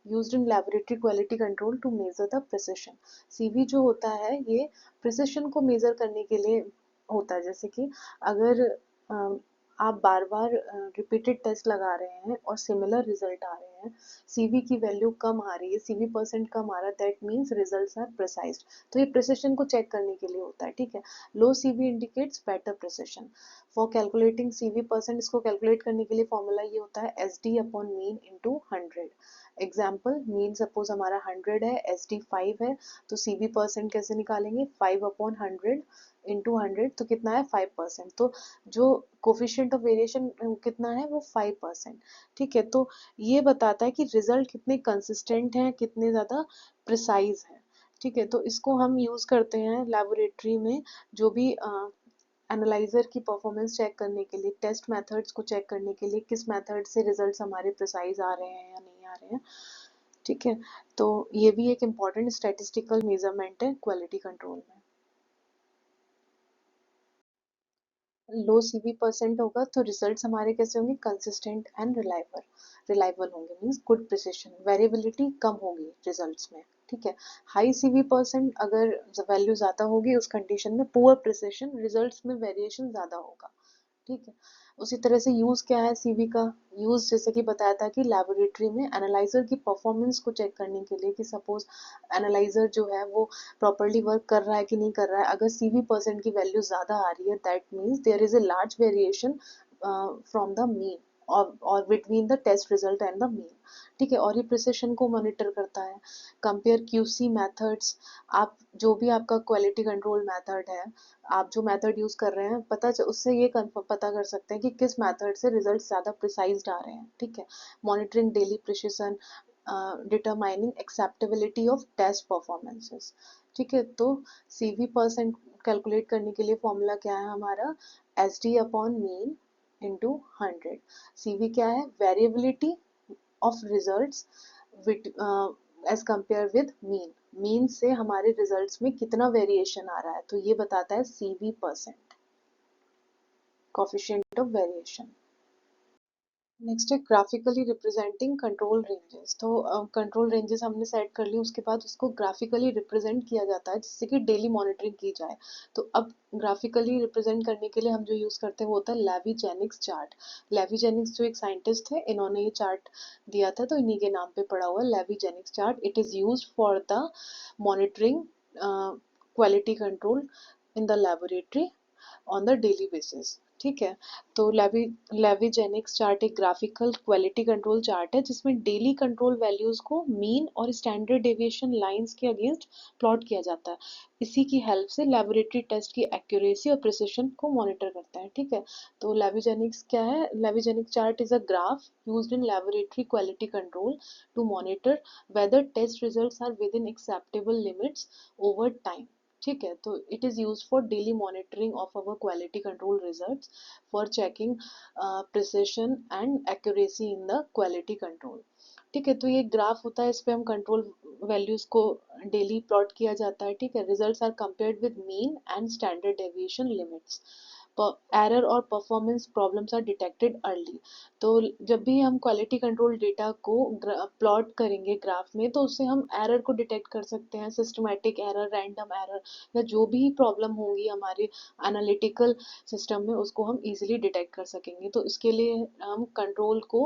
Used in laboratory quality control to measure the precision. CV जो होता है ये precision को measure करने के लिए होता है. जैसे कि अगर आप बार बार रिपीटेड टेस्ट लगा रहे हैं और सिमिलर रिजल्ट आ रहे हैं, सीवी की वैल्यू कम आ रही है, सीवी परसेंट कम आ रहा है, that means results are precised. तो ये प्रिसिशन को चेक करने के लिए होता है. ठीक है, low CV indicates better precision. For calculating CV percent, इसको कैलकुलेट करने के लिए फॉर्मूला ये होता है S D upon mean into 100. Example, mean suppose हमारा 100 है, एस डी 5 है, तो सीवी परसेंट कैसे निकालेंगे? 5 अपॉन 100 इंटू 100, तो कितना है? 5%. तो जो कोफिशिएंट ऑफ वेरिएशन कितना है? वो 5%. ठीक है, तो ये बताता है कि रिजल्ट कितने कंसिस्टेंट हैं, कितने ज़्यादा प्रिसाइज हैं. ठीक है, तो इसको हम यूज़ करते हैं लेबोरेटरी में जो भी एनालाइजर की परफॉर्मेंस चेक करने के लिए, टेस्ट मेथड्स को चेक करने के लिए, किस मेथड से रिजल्ट्स हमारे प्रिसाइज आ रहे हैं या नहीं आ रहे हैं. ठीक है, तो ये भी एक इम्पॉर्टेंट स्टैटिस्टिकल मेजरमेंट है क्वालिटी कंट्रोल में. लो सीवी परसेंट होगा तो रिजल्ट्स हमारे कैसे होंगे? Consistent and reliable. रिलायबल होंगे, मीन्स गुड प्रिसिशन, वेरिएबिलिटी कम होगी रिजल्ट्स में, ठीक है। हाई सीवी परसेंट अगर वैल्यू ज़्यादा होगी उस कंडीशन में पुअर प्रिसिशन, रिजल्ट्स में वेरिएशन ज़्यादा होगा, ठीक है। उसी तरह से यूज क्या है सीवी का, यूज जैसे कि बताया था कि लेबोरेटरी में एनालाइजर की परफॉर्मेंस को चेक करने के लिए, कि सपोज एनालाइजर जो है वो प्रॉपरली वर्क कर रहा है कि नहीं कर रहा है। अगर सीवी परसेंट की वैल्यू ज्यादा आ रही है, that means there is a large variation from the mean और between the test result and the mean, ठीक है। और ये प्रिसिशन को मॉनिटर करता है। कंपेयर क्यूसी मेथड्स, आप जो भी आपका क्वालिटी कंट्रोल मेथड है, आप जो मेथड यूज कर रहे हैं, उससे ये पता कर सकते हैं कि किस मेथड से रिजल्ट ज्यादा प्रिसाइज आ रहे हैं, ठीक है। Monitoring daily precision, determining acceptability of test performances, ठीक है। तो सीवी परसेंट कैलकुलेट करने के लिए फॉर्मूला क्या है हमारा, S D upon mean into 100। CV क्या है, variability of results as compared with mean, mean से हमारे रिजल्ट्स में कितना वेरिएशन आ रहा है, तो ये बताता है CV percent, coefficient of variation. Next है ग्राफिकली रिप्रेजेंटिंग कंट्रोल रेंजेस। तो कंट्रोल रेंजेस हमने सेट कर ली, उसके बाद उसको ग्राफिकली रिप्रेजेंट किया जाता है जिससे कि डेली मॉनिटरिंग की जाए। तो अब ग्राफिकली रिप्रेजेंट करने के लिए हम जो यूज करते हैं वो होता है लेवी-जेनिक्स चार्ट। लेवी-जेनिक्स जो एक साइंटिस्ट थे, इन्होंने ये चार्ट दिया था, तो इन्हीं के नाम पे पड़ा हुआ है Levey Jennings chart. It is use for the monitoring quality control in the laboratory on the daily basis, ठीक है। तो लेविजेनिक्स चार्ट एक ग्राफिकल क्वालिटी कंट्रोल चार्ट है जिसमें डेली कंट्रोल वैल्यूज को मीन और स्टैंडर्ड डेविएशन लाइंस के अगेंस्ट प्लॉट किया जाता है। इसी की हेल्प से लेबोरेटरी टेस्ट की एक्यूरेसी और प्रिसिशन को मॉनिटर करता है, ठीक है। तो लेविजेनिक्स क्या है, Levey Jennings chart is a graph used in laboratory quality control to monitor whether test results are within acceptable limits over time, ठीक है। तो it is use for daily monitoring of our quality control results for checking precision and accuracy in the quality control, ठीक है। तो ये graph होता है, इस पे हम कंट्रोल वैल्यूज को डेली प्लॉट किया जाता है, ठीक है। Results are compared with mean and standard deviation limits, error और performance problems are detected early. तो जब भी हम क्वालिटी कंट्रोल डेटा को प्लॉट करेंगे ग्राफ में, तो उससे हम एरर को डिटेक्ट कर सकते हैं, सिस्टमैटिक एरर, रैंडम एरर, या जो भी प्रॉब्लम होंगी हमारे एनालिटिकल सिस्टम में, उसको हम इजीली डिटेक्ट कर सकेंगे। तो इसके लिए हम कंट्रोल को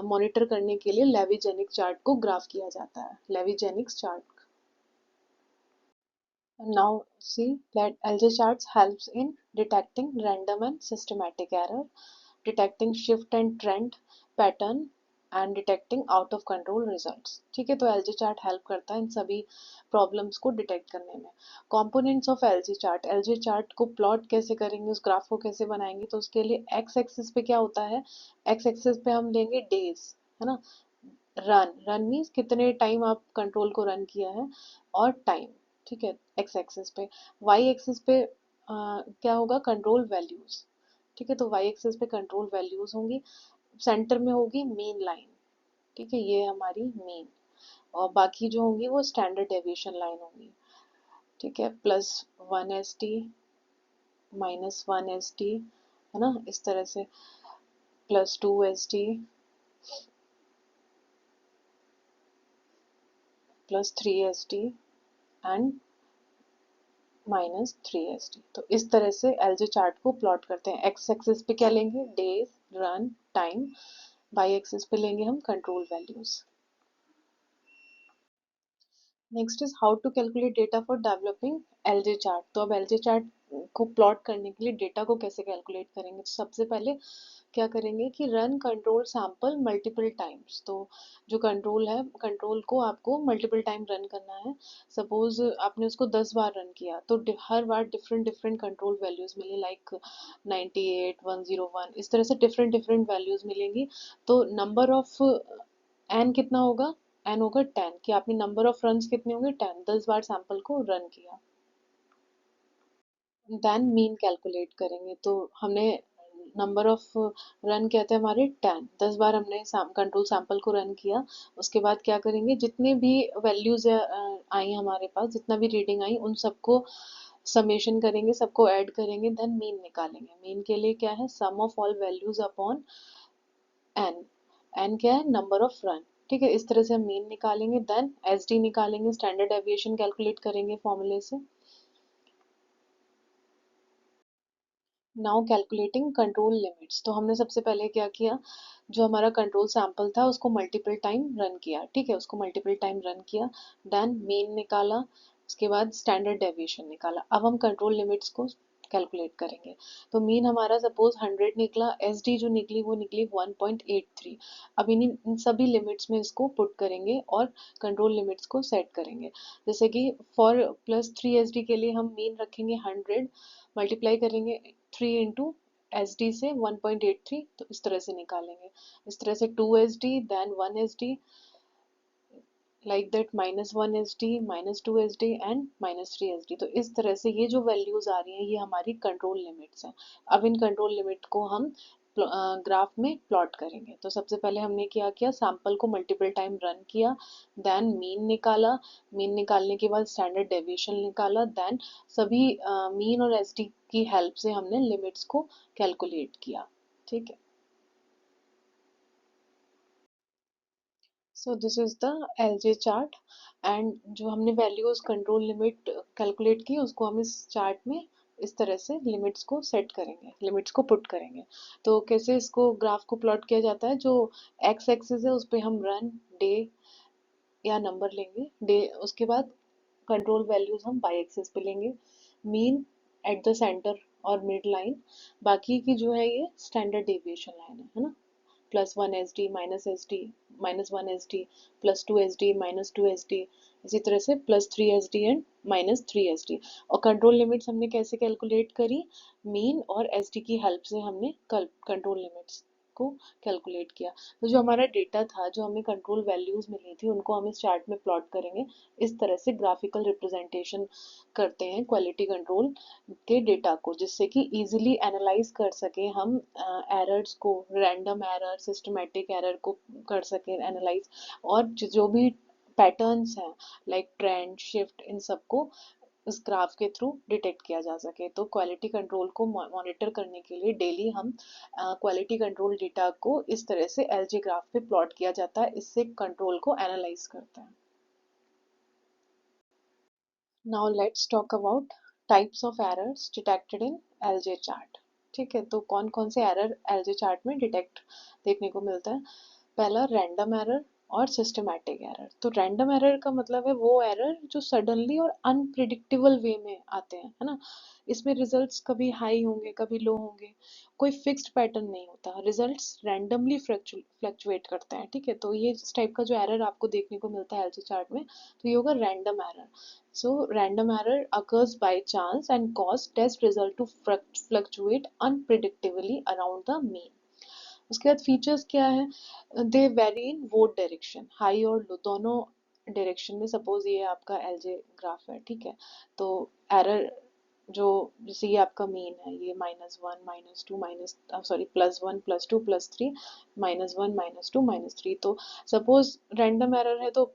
मॉनिटर करने के लिए लेविजेनिक चार्ट को ग्राफ किया जाता है, लेविजेनिक्स chart. Now see that LJ charts helps in detecting random and systematic error, detecting shift and trend pattern and detecting out of control results, ठीक है। तो LJ चार्ट हेल्प करता है इन सभी प्रॉब्लम्स को डिटेक्ट करने में। Components of LJ chart, LJ chart को प्लॉट कैसे करेंगे, उस ग्राफ को कैसे बनाएंगे, तो उसके लिए एक्स एक्सिस पे क्या होता है, एक्स एक्सिस पे हम लेंगे डेज, है ना। रन मीन्स कितने टाइम आप कंट्रोल को रन किया है, और टाइम, ठीक है, एक्स एक्सिस पे। वाई एक्सिस पे क्या होगा, कंट्रोल वैल्यूज, ठीक है। तो वाई एक्सिस पे कंट्रोल वैल्यूज होंगी, सेंटर में होगी मीन लाइन, ठीक है, ये हमारी मीन, और बाकी जो होंगी वो स्टैंडर्ड डेविएशन लाइन होंगी, ठीक है। +1 st, -1 st, है ना, इस तरह से, +2 st, +3 st एंड -3 st। तो इस तरह से एलजे चार्ट को प्लॉट करते हैं। एक्स एक्सिस पे क्या लेंगे, days, run, time, Y axis पे लेंगे हम control values. Next is how to calculate data for developing LJ chart. तो अब एलजे चार्ट को प्लॉट करने के लिए डेटा को कैसे कैलकुलेट करेंगे, तो सबसे पहले क्या करेंगे कि run control sample multiple times. तो जो कंट्रोल है, कंट्रोल को आपको मल्टीपल टाइम रन करना है। सपोज आपने उसको 10 बार रन किया, तो हर बार डिफरेंट डिफरेंट कंट्रोल वैल्यूज मिले, लाइक 98, 101, इस तरह से डिफरेंट डिफरेंट वैल्यूज मिलेंगी। तो नंबर ऑफ एन कितना होगा, एन होगा 10, कि आपने नंबर ऑफ रन कितने होंगे, 10, 10 बार सैंपल को रन किया। देन मीन कैलकुलेट करेंगे, तो हमने नंबर ऑफ रन कहते हैं हमारे 10, 10 बार हमने कंट्रोल सैंपल को रन किया। उसके बाद क्या करेंगे, जितने भी वैल्यूज आई हमारे पास, जितना भी रीडिंग आई, उन सबको समेशन करेंगे, सबको ऐड करेंगे, देन मीन निकालेंगे। मीन के लिए क्या है, sum of all values upon N, N क्या है, नंबर ऑफ रन। ठीक है, इस तरह से हम मीन निकालेंगे, देन एस डी निकालेंगे, स्टैंडर्ड डेविएशन कैलकुलेट करेंगे फॉर्मूले से। Now calculating control limits. तो हमने सबसे पहले क्या किया, जो हमारा कंट्रोल सैंपल था उसको मल्टीपल टाइम रन किया। ठीक है, उसको मल्टीपल टाइम रन किया, देन मीन निकाला, उसके बाद स्टैंडर्ड डेविएशन निकाला। अब हम कंट्रोल लिमिट्स को कैलकुलेट करेंगे। तो मीन हमारा सपोज 100 निकला, एस डी जो निकली वो निकली 1.83। अब इन सभी लिमिट्स में इसको पुट करेंगे और कंट्रोल लिमिट्स को सेट करेंगे। जैसे कि फॉर +3 एस डी के लिए हम मीन रखेंगे 100, मल्टीप्लाई करेंगे 3 इंटू एस डी से 1.83, तो इस तरह से निकालेंगे। इस तरह से 2 S D, then 1 S D, like that -1 S D, -2 S D and -3 S D. तो इस तरह से ये जो वैल्यूज आ रही हैं ये हमारी कंट्रोल लिमिट्स हैं। अब इन कंट्रोल लिमिट को हम ग्राफ में प्लॉट करेंगे। तो सबसे पहले हमने क्या किया, सैंपल को मल्टीपल टाइम रन किया, देन मीन निकाला, मीन निकालने के बाद स्टैंडर्ड डेविएशन निकाला, देन सभी मीन और एसडी की हेल्प से हमने लिमिट्स को कैलकुलेट किया। ठीक है, so this is the LJ chart, and जो हमने वैल्यूज कंट्रोल लिमिट कैलकुलेट की उसको हम इस चार्ट में इस तरह से लिमिट्स को सेट करेंगे, लिमिट्स को पुट करेंगे। तो कैसे इसको ग्राफ को प्लॉट किया जाता है, जो एक्स एक्सिस है उस पे हम रन, डे या नंबर लेंगे, डे, उसके बाद कंट्रोल वैल्यूज हम बाई एक्सिस पे लेंगे, मीन एट द सेंटर और मिड लाइन, बाकी की जो है ये स्टैंडर्ड डेविएशन लाइन है ना, +1 S D, -S D, -1 S D, +2 S D, -2 S D, इसी तरह से +3 S D and -3 S D. और कंट्रोल लिमिट्स हमने कैसे कैलकुलेट करी, मीन और एस डी की हेल्प से हमने कंट्रोल लिमिट्स को कैलकुलेट किया। तो जो हमारा डेटा था, जो हमें कंट्रोल वैल्यूज मिली थी, उनको हम इस चार्ट में प्लॉट करेंगे। इस तरह से ग्राफिकल रिप्रेजेंटेशन करते हैं क्वालिटी कंट्रोल के डेटा को, जिससे कि इजीली एनालाइज कर सके हम एरर्स को, रैंडम एरर, सिस्टमेटिक एरर को कर सके एनालाइज, और जो भी पैटर्न्स हैं लाइक ट्रेंड, शिफ्ट, इन सबको इस ग्राफ के थ्रू डिटेक्ट किया जा सके। तो क्वालिटी कंट्रोल को मॉनिटर करने के लिए डेली हम क्वालिटी कंट्रोल डेटा को इस तरह से एलजी ग्राफ पे प्लॉट किया जाता है, इससे कंट्रोल को एनालाइज करते हैं। Now let's talk about types of errors detected in LJ chart. ठीक है, तो कौन कौन से एरर एलजे चार्ट में डिटेक्ट देखने को मिलता है। पहला रैंडम एरर और सिस्टमैटिक एरर। तो रैंडम एरर का मतलब है वो एरर जो सडनली और अनप्रिडिक्टेबल वे में आते हैं, है ना। इसमें रिजल्ट्स कभी हाई होंगे, कभी लो होंगे, कोई फिक्स्ड पैटर्न नहीं होता, रिजल्ट्स रैंडमली फ्लक्चुएट करते हैं। ठीक है, तो ये इस टाइप का जो एरर आपको देखने को मिलता है एलजी चार्ट में, तो ये होगा random error. So random error occurs by chance and cause test result to fluctuate unpredictably around the mean. उसके बाद फीचर्स क्या है, they vary in both direction, high और लो दोनों डायरेक्शन में। सपोज ये आपका एलजे ग्राफ है, ठीक है, तो एरर जो, जैसे ये आपका मीन है, ये -1, -2, +1, +2, +3, -1, -2, -3। तो सपोज रैंडम एरर है तो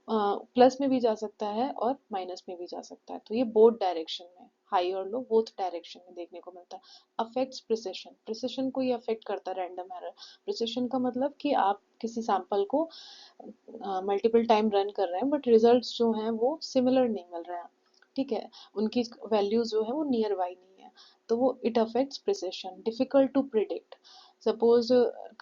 प्लस में भी जा सकता है और माइनस में भी जा सकता है। तो ये बोथ डायरेक्शन में, हाई और लो बोथ डायरेक्शन में देखने को मिलता है। अफेक्ट्स प्रिसिशन, प्रिसिशन को ये अफेक्ट करता है रैंडम एरर। प्रिसिशन का मतलब कि आप किसी सैंपल को मल्टीपल टाइम रन कर रहे हैं बट रिजल्ट्स जो हैं वो सिमिलर नहीं मिल रहे हैं। ठीक है, उनकी वैल्यूज जो है वो नियर बाई नहीं है, तो वो it affects precision. Difficult to predict, suppose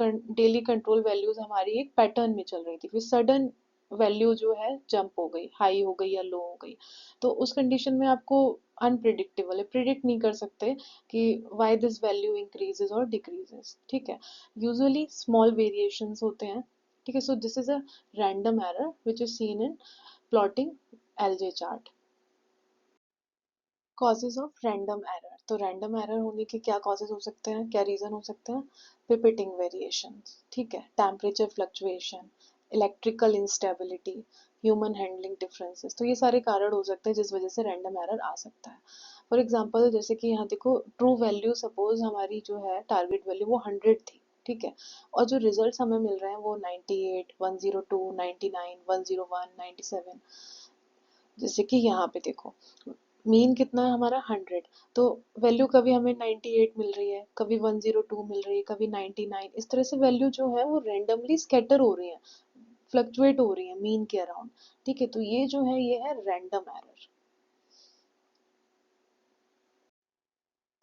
daily control values हमारी एक पैटर्न में चल रही थी, फिर सडन वैल्यू जो है जंप हो गई, हाई हो गई या लो हो गई, तो उस कंडीशन में आपको अनप्रिडिक्टेबल है, प्रिडिक्ट नहीं कर सकते कि व्हाई दिस वैल्यू इंक्रीजेस और डिक्रीजेस। ठीक है, यूजुअली स्मॉल वेरिएशंस होते हैं। ठीक है, so this is a random error which is seen in plotting LJ chart. Causes of random error. तो रैंडम एरर होने के क्या कॉजेज हो सकते हैं, क्या रीजन हो सकते हैं। रिपीटिंग वेरिएशंस, ठीक है, temperature fluctuation, electrical instability, human handling differences. तो ये सारे कारण हो सकते हैं जिस वजह से रैंडम एरर आ सकता है। फॉर एग्जांपल जैसे कि यहाँ देखो, ट्रू वैल्यू सपोज हमारी जो है टारगेट वैल्यू वो 100 थी, ठीक है, और जो रिजल्ट्स हमें मिल रहे हैं वो 98, 102, 99, 101, 97। जैसे कि यहाँ पे देखो, मीन कितना है हमारा 100, तो वैल्यू कभी हमें 98 मिल रही है, कभी 102 मिल रही है, कभी 99, इस तरह से वैल्यू जो है वो रैंडमली स्कैटर हो रही है, फ्लक्चुएट हो रही है मीन के अराउंड। ठीक है, तो ये जो है ये है random error.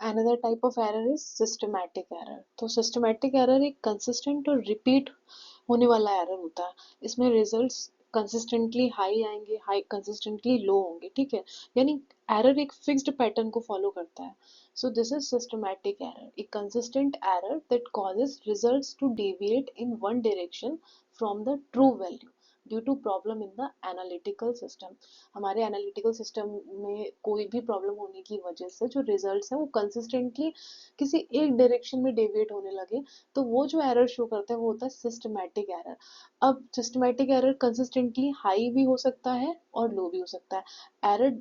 Another type of error is systematic error। तो systematic error एक consistent और repeat होने वाला एरर होता है। इसमें रिजल्ट्स कंसिस्टेंटली हाई आएंगे, हाई कंसिस्टेंटली लो होंगे। ठीक है, यानी एरर एक फिक्स्ड पैटर्न को फॉलो करता है। So this is systematic error, a consistent error that causes results to deviate in one direction from the true value due to problem in the analytical system. हमारे analytical system में कोई भी problem होने की वजह से जो रिजल्ट्स हैं वो कंसिस्टेंटली किसी एक डायरेक्शन में डेविएट होने लगे, तो वो जो एरर शो करता है वो होता है सिस्टमैटिक एरर। अब सिस्टमैटिक एरर कंसिस्टेंटली हाई भी हो सकता है और लो भी हो सकता है। एरर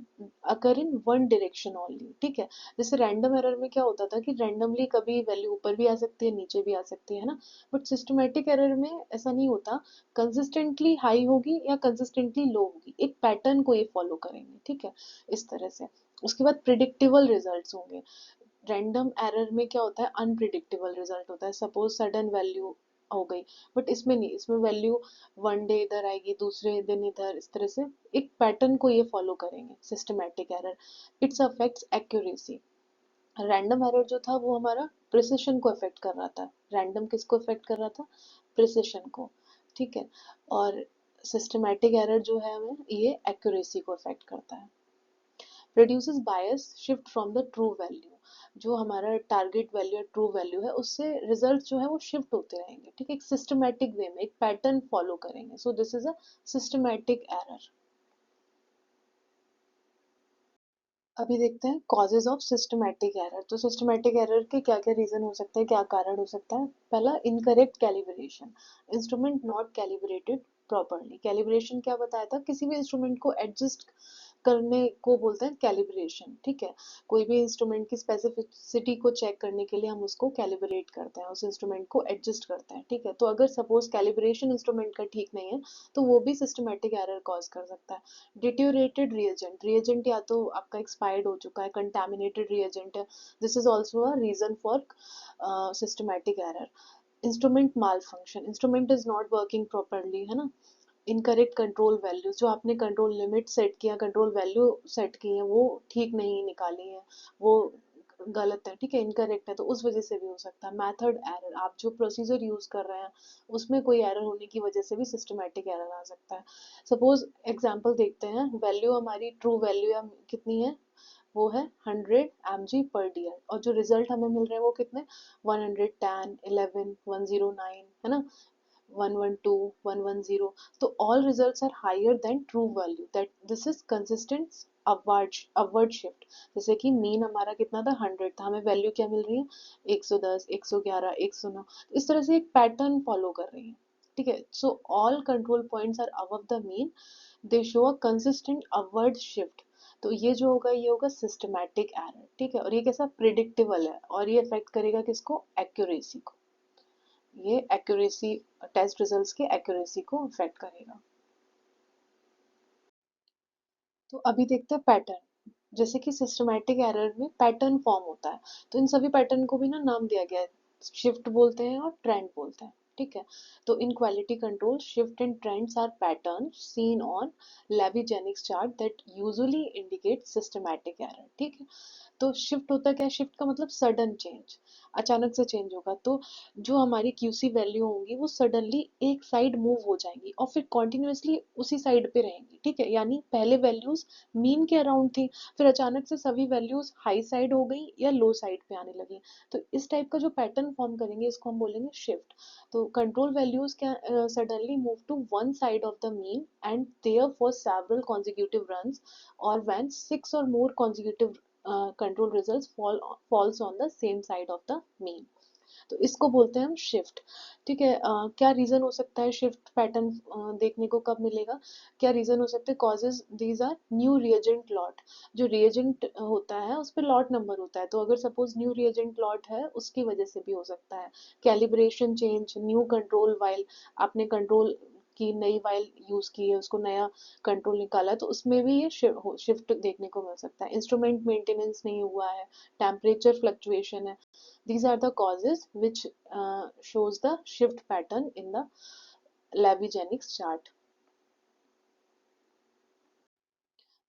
अकर इन वन डायरेक्शन ओनली। ठीक है, जैसे रैंडम एरर में क्या होता था कि रैंडमली कभी वैल्यू ऊपर भी आ सकती है, नीचे भी आ सकती है ना। बट सिस्टमैटिक एरर में ऐसा नहीं होता, कंसिस्टेंटली हाई होगी या कंसिस्टेंटली लो होगी, एक पैटर्न को ये फॉलो करेंगे। ठीक है, इस तरह से। उसके बाद प्रिडिक्टेबल रिजल्ट्स होंगे। रैंडम एरर में क्या होता है, अनप्रिडिक्टेबल रिजल्ट होता है। सपोज सडन वैल्यू हो गई, बट इसमें नहीं, इसमें वैल्यू वन डे इधर आएगी, दूसरे दिन इधर, इस तरह से एक पैटर्न को ये फॉलो करेंगे systematic error. It's affects accuracy. Random error जो था वो हमारा प्रिसिशन को अफेक्ट कर रहा था। रैंडम किसको अफेक्ट कर रहा था, प्रिसिशन को। ठीक है, और सिस्टमैटिक एरर जो है हमें ये एक्यूरेसी को अफेक्ट करता है। Produces bias shift from the true value. जो हमारा टारगेट वैल्यू है, ट्रू वैल्यू है, उससे रिजल्ट जो है वो शिफ्ट होते रहेंगे। ठीक है, एक सिस्टमैटिक वे में एक पैटर्न फॉलो करेंगे। सो this is a systematic error. अभी देखते हैं कॉजेज ऑफ सिस्टमैटिक एरर। तो सिस्टमैटिक एरर के क्या क्या रीजन हो सकते हैं, क्या कारण हो सकता है। पहला, incorrect calibration, instrument not calibrated properly. Calibration क्या बताया था, किसी भी इंस्ट्रूमेंट को एडजस्ट करने को बोलते हैं कैलिब्रेशन। ठीक है, कोई भी इंस्ट्रूमेंट की स्पेसिफिसिटी को चेक करने के लिए हम उसको कैलिब्रेट करते हैं, उस इंस्ट्रूमेंट को एडजस्ट करते हैं। ठीक है, तो अगर सपोज कैलिब्रेशन इंस्ट्रूमेंट का ठीक नहीं है तो वो भी सिस्टमैटिक एरर कॉज कर सकता है। डिट्यूरेटेड रिएजेंट, रिएजेंट या तो आपका एक्सपायर्ड हो चुका है, कंटेमिनेटेड रिएजेंट है, this is also a reason for systematic error. Instrument malfunction, instrument is not working properly, है ना। इनकरेक्ट कंट्रोल वैल्यूज, जो आपने कंट्रोल लिमिट सेट किया, कंट्रोल वैल्यू सेट की है, वो ठीक नहीं निकाली है, वो गलत है। ठीक है, इनकरेक्ट है, तो उस वजह से भी हो सकता है। मेथड एरर, आप जो प्रोसीजर यूज कर रहे हैं उसमें कोई एरर होने की वजह से भी सिस्टमैटिक एरर आ सकता है। सपोज एग्जांपल देखते हैं, वैल्यू हमारी ट्रू वैल्यू या कितनी है, वो है 100 mg/dl, और जो रिजल्ट हमें मिल रहे हैं वो कितने, 110, 11, 109, है ना, 112, 110। तो all results are higher than true value, that this is consistent upward shift। जैसे कि मीन हमारा कितना था, 100 था, हमें वैल्यू क्या मिल रही है, 110, 111, 109। इस तरह से एक पैटर्न फॉलो कर रही है। ठीक है, so all control points are above the mean, they show a consistent upward shift. तो ये जो होगा ये होगा सिस्टमैटिक एरर। ठीक है, और ये कैसा, प्रिडिक्टेबल है, और ये अफेक्ट करेगा किसको, एक्यूरेसी को। ये एक्यूरेसी, टेस्ट रिजल्ट्स के एक्यूरेसी को अफेक्ट करेगा। तो अभी देखते हैं पैटर्न। जैसे कि सिस्टमैटिक एरर में पैटर्न फॉर्म होता है, तो इन सभी पैटर्न को भी ना नाम दिया गया है, शिफ्ट बोलते हैं और ट्रेंड बोलते हैं। ठीक है, तो in quality control shift and trends are pattern seen on Levey Jennings chart that usually indicate systematic error. ठीक है, तो शिफ्ट होता क्या है, शिफ्ट का मतलब सडन चेंज, अचानक से चेंज होगा। तो जो हमारी क्यूसी वैल्यू होंगी वो सडनली एक साइड मूव हो जाएंगी और फिर कॉन्टिन्यूसली उसी साइड पे रहेंगी। ठीक है, यानी पहले वैल्यूज मीन के अराउंड थी, फिर अचानक से सभी वैल्यूज हाई साइड हो गई या लो साइड पे आने लगी। तो इस टाइप का जो पैटर्न फॉर्म करेंगे इसको हम बोलेंगे शिफ्ट। तो कंट्रोल वैल्यूज क्या suddenly move to one side of the mean and there for several consecutive runs, or when six or more consecutive control results falls on the same side of the mean, तो इसको बोलते हैं हम shift. ठीक है, क्या reason हो सकता है शिफ्ट पैटर्न देखने को कब मिलेगा, क्या रीजन हो सकते हैं, causes these are new reagent lot. जो रिएजेंट होता है उस पर लॉट नंबर होता है, तो अगर सपोज न्यू रिएजेंट लॉट है उसकी वजह से भी हो सकता है। Calibration change, new control while आपने कंट्रोल कि नई फाइल यूज की है, उसको नया कंट्रोल निकाला है, तो उसमें भी ये शिफ्ट देखने को मिल सकता है। इंस्ट्रूमेंट मेंटेनेंस नहीं हुआ है, टेम्परेचर फ्लक्चुएशन है, these are the causes which shows the shift pattern in the Levy-Jennings chart.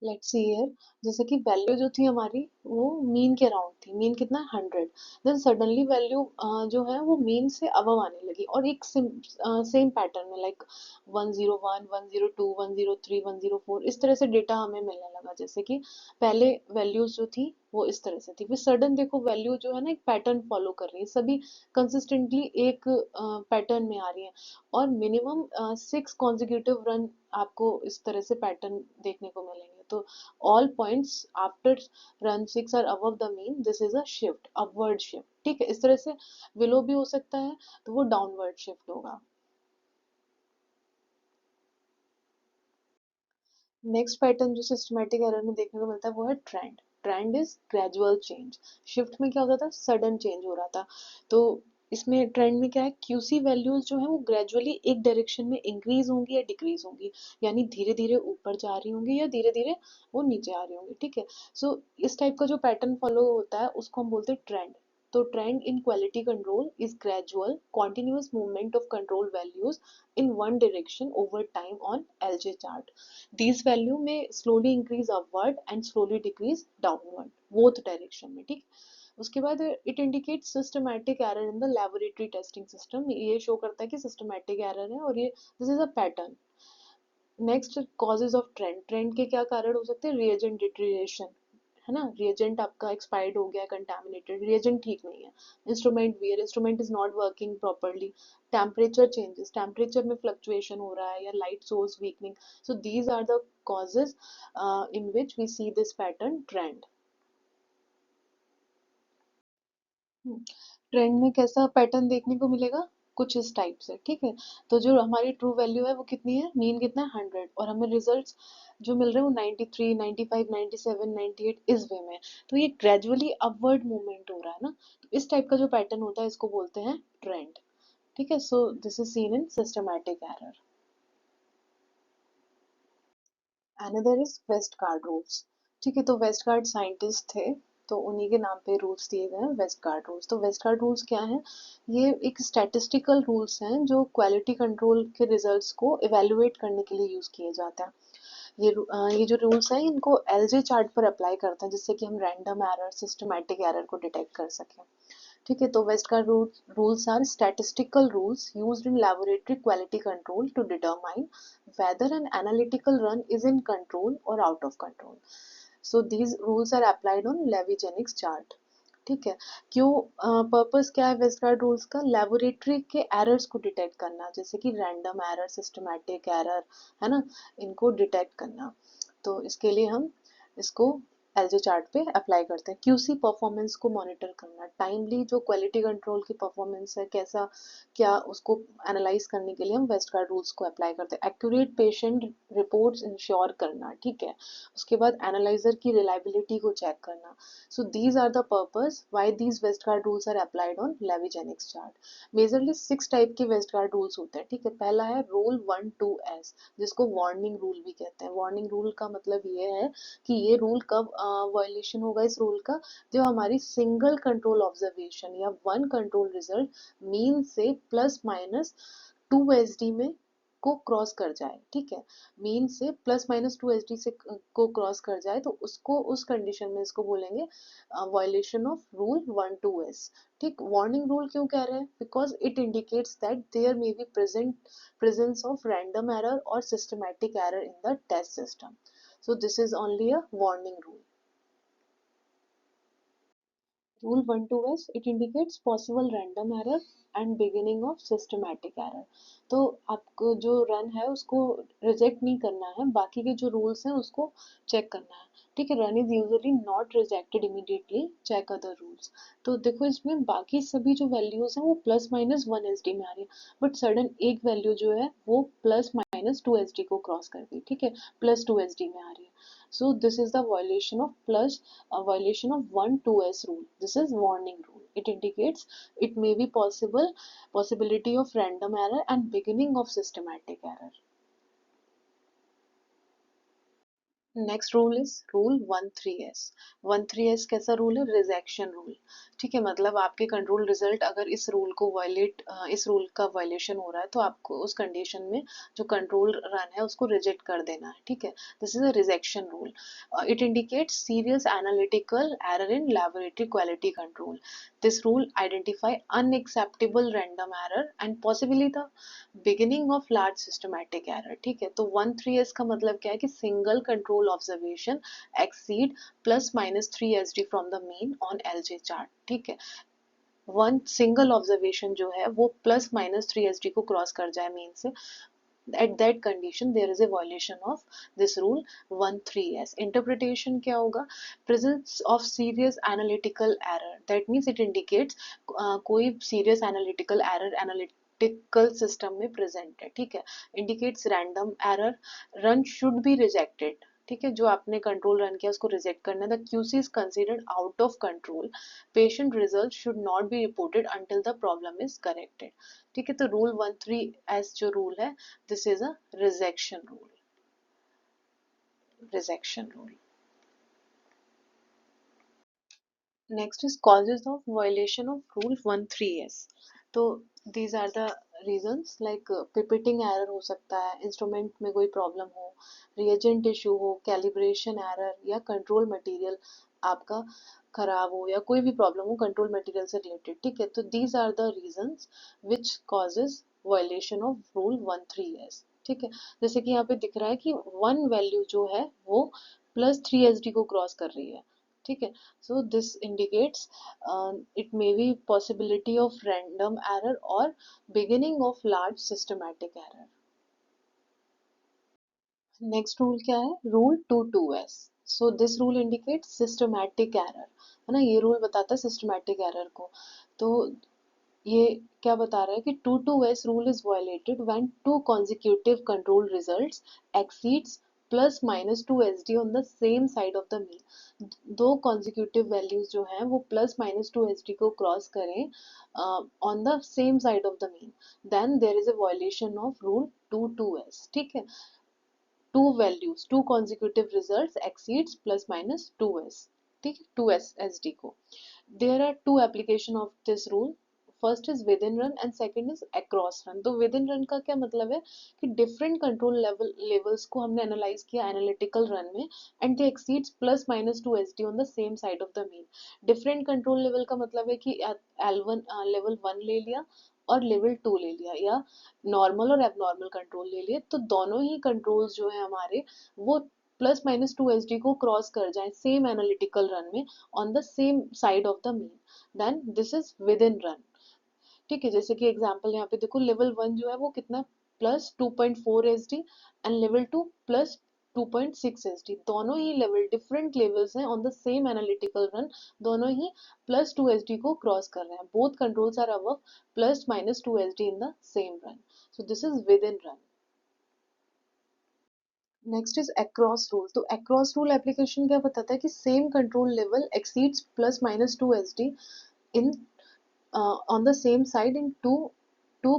Let's see here, जैसे कि वैल्यू जो थी हमारी वो मीन के अराउंड थी, मीन कितना 100, देन सडनली वैल्यू जो है वो मीन से अबव आने लगी, और एक सेम पैटर्न में लाइक 101 102 103 104 इस तरह से डेटा हमें मिलने लगा। जैसे कि पहले वैल्यूज जो थी वो इस तरह से थी, फिर सडन देखो वैल्यू जो है ना एक पैटर्न फॉलो कर रही है, सभी कंसिस्टेंटली एक पैटर्न में आ रही है, और मिनिमम 6 कॉन्जिक्यूटिव रन आपको इस तरह से पैटर्न देखने को मिलेंगे। तो all points after run 6 are above the mean, this is a shift, upward shift। ठीक है, इस तरह से विलो भी हो सकता है, तो वो डाउनवर्ड शिफ्ट होगा। नेक्स्ट पैटर्न जो सिस्टमैटिक एरर में देखने को मिलता है वो है trend. Trend is gradual change. Shift में क्या होता था, सडन चेंज हो रहा था, तो इसमें ट्रेंड में क्या है, क्यूसी वैल्यूज जो है वो ग्रेजुअली एक डायरेक्शन में इंक्रीज होंगी या डिक्रीज होंगी, यानी धीरे धीरे ऊपर जा रही होंगी या धीरे धीरे वो नीचे आ रही होंगी। ठीक है, सो इस टाइप का जो पैटर्न फॉलो होता है उसको हम बोलते हैं ट्रेंड। तो trend in quality control is gradual continuous movement of control values in one direction over time on LJ chart. These value may slowly increase upward and slowly decrease downward, both direction में। ठीक, उसके बाद it indicate systematic error in the laboratory testing system, ये show करता है कि systematic error है, और ये this is a pattern. Next, causes of trend. Trend के क्या कारण हो सकते हैं, रिएजेंट डिटेरियोरेशन, है ना, रिएजेंट आपका एक्सपायर्ड हो गया, कंटामिनेटेड, रिएजेंट ठीक नहीं है, instrument wear, instrument is not working properly, temperature changes, temperature में फ्लक्चुएशन हो रहा है, या light source weakening. So these are the causes in which we see this pattern trend. Trend में कैसा पैटर्न देखने को मिलेगा, कुछ इस टाइप से। ठीक है, तो जो हमारी ट्रू वैल्यू है वो कितनी है, मीन कितना है 100, और हमें रिजल्ट्स जो मिल रहे हैं वो 93 95 97 98 इस वे में। तो ये ग्रेजुअली अपवर्ड मूवमेंट हो रहा है ना, तो इस टाइप का जो पैटर्न होता है इसको बोलते हैं ट्रेंड। ठीक है, so this is seen in systematic error. Another is Westgard rules. ठीक है, तो वेस्ट गार्ड साइंटिस्ट थे, तो उन्हीं के नाम पे रूल्स दिए गए हैं वेस्ट गार्ड रूल्स। तो वेस्ट गार्ड रूल्स क्या हैं, ये एक स्टैटिस्टिकल रूल्स हैं जो क्वालिटी कंट्रोल के रिजल्ट्स को इवेलुएट करने के लिए यूज किए जाते हैं। ये जो रूल्स हैं इनको एलजे चार्ट पर अप्लाई करते हैं, जिससे कि हम रैंडम एरर सिस्टमैटिक एरर को डिटेक्ट कर सकें। ठीक है, तो वेस्ट का rules are statistical rules used in laboratory quality control to determine whether an analytical run is in control or out of control. So these rules are applied on Levy-Jennings chart। ठीक है, क्यों, purpose क्या है waste guard rules का, laboratory के errors को detect करना, जैसे कि रैंडम एरर, सिस्टमैटिक एरर, है ना, इनको डिटेक्ट करना। तो इसके लिए हम इसको एलजे चार्ट पे अप्लाई करते हैं। क्यूसी परफॉर्मेंस को मॉनिटर करना, टाइमली जो क्वालिटी कंट्रोल की परफॉर्मेंस है कैसा क्या, उसको एनालाइज करने के लिए हम वेस्ट गार्ड रूल्स को अप्लाई करते हैं। एक्यूरेट पेशेंट रिपोर्ट्स इंश्योर करना, ठीक है, उसके बाद एनालाइजर की रिलायबिलिटी को चेक करना। So these are the purpose why these Westgard rules are applied on Levey Jennings chart. Majorly 6 type के वेस्ट गार्ड रूल्स होते हैं। ठीक है, पहला है रूल 1-2S, जिसको वार्निंग रूल भी कहते हैं। वार्निंग रूल का मतलब ये है कि ये रूल कब वायलेशन होगा, इस रूल का जो हमारी सिंगल कंट्रोल ऑब्जर्वेशन या वन कंट्रोल रिजल्ट मीन से प्लस माइनस 2SD में को क्रॉस कर जाए। ठीक है, मीन से प्लस माइनस 2SD से को क्रॉस कर जाए, तो उसको उस कंडीशन में इसको बोलेंगे वायलेशन ऑफ रूल 1-2S। ठीक, वार्निंग रूल क्यों कह रहे हैं, because it indicates that there may be presence of random error or systematic error in the test system. So this is only a warning rule. Rule 1-2S, it indicates possible random error and beginning of systematic error. तो आपको जो run है उसको reject नहीं करना है, बाकी के जो रूल्स हैं उसको चेक करना है। ठीक है, run is usually not rejected immediately, check other rules. तो देखो इसमें बाकी सभी जो वैल्यूज हैं वो प्लस माइनस 1SD में आ रही है, बट सडन एक वैल्यू जो है वो प्लस माइनस 2SD को क्रॉस कर गई। ठीक है, प्लस 2SD में आ रही है। So this is the violation of violation of 1-2S rule. This is warning rule. It indicates it may be possibility of random error and beginning of systematic error. Next rule is rule 13S। 13S कैसा rule है? Rejection rule. ठीक है, मतलब आपके control result अगर इस rule को violet इस रूल का वायलेशन हो रहा है तो आपको उस कंडीशन में जो कंट्रोल रन है उसको रिजेक्ट कर देना है। ठीक है, this is a rejection rule. It indicates serious analytical error in laboratory quality control. This rule identify unacceptable random error and possibly the beginning of large systematic error. ठीक है, तो 13S का मतलब क्या है कि single control observation exceed plus minus 3 SD from the mean on LJ chart. ठीक है, वन सिंगल ऑब्जर्वेशन जो है वो प्लस माइनस 3 SD को क्रॉस कर जाए मीन से, at that condition there is a violation of this rule 13S। interpretation क्या होगा? presence of serious analytical error, that means it indicates कोई serious analytical error analytical system में present है। ठीक है, indicates random error, run should be rejected। ठीक है, जो आपने कंट्रोल रन किया उसको रिजेक्ट करना है। The QC is considered out of control, patient result should not be reported until the problem is corrected. ठीक है, तो रूल 13S जो रूल है, this is a rejection rule. Rejection rule. Next is causes of violation of rule 13S। तो these are the reasons, like pipetting error हो सकता है, instrument में कोई प्रॉब्लम हो, रिएजेंट इशू हो, कैलिब्रेशन एरर, या कंट्रोल मटेरियल आपका खराब हो, या कोई भी प्रॉब्लम हो कंट्रोल मटेरियल से रिलेटेड। ठीक है, तो these are the reasons which causes violation of rule 13S। ठीक है, जैसे कि यहाँ पे दिख रहा है कि वन वैल्यू जो है वो प्लस 3 SD को क्रॉस कर रही है। ठीक है, so this indicates it may be possibility of random error or beginning of large systematic error। Next rule क्या है? Rule 22S। So this rule indicate systematic error, है ना, ये रूल बताता है सिस्टमैटिक एरर को। तो ये क्या बता रहा है कि 22S rule is violated when two consecutive control results exceeds plus minus 2 SD on the same side of the mean. दो consecutive वैल्यूज जो हैं वो प्लस माइनस 2 SD को क्रॉस करें on the same side of the mean, then there is a violation of rule 22S। ठीक है, two values, two consecutive results exceeds plus minus 2S। ठीक है, 2SD को। There are two application of this rule, first is within run and second is across run. तो with in run का क्या मतलब है कि डिफरेंट कंट्रोल लेवल्स को हमने एनालाइज किया एनालिटिकल रन में, and they exceeds plus minus 2 SD on the same side of the mean. Different control level का मतलब है कि L1 लेवल 1 ले लिया और लेवल 2 ले लिया, या नॉर्मल और एबनॉर्मल कंट्रोल ले लिए, तो दोनों ही कंट्रोल्स जो है हमारे वो प्लस माइनस 2 SD को क्रॉस कर जाए सेम एनालिटिकल रन में on the same side of the mean, then this is within run. ठीक है, जैसे कि एग्जांपल यहाँ पे देखो, लेवल 1 जो है वो कितना plus 2.4 SD and level 2 plus 2.6 SD, दोनों ही लेवल डिफरेंट लेवल्स हैं on the same analytical run, दोनों ही प्लस 2 SD को क्रॉस कर रहे हैं। Both controls are above plus minus 2 SD in the same run, so this is within run. Next is across rule. तो across rule application क्या बताता है कि same control level exceeds plus minus 2 SD in on the same side in two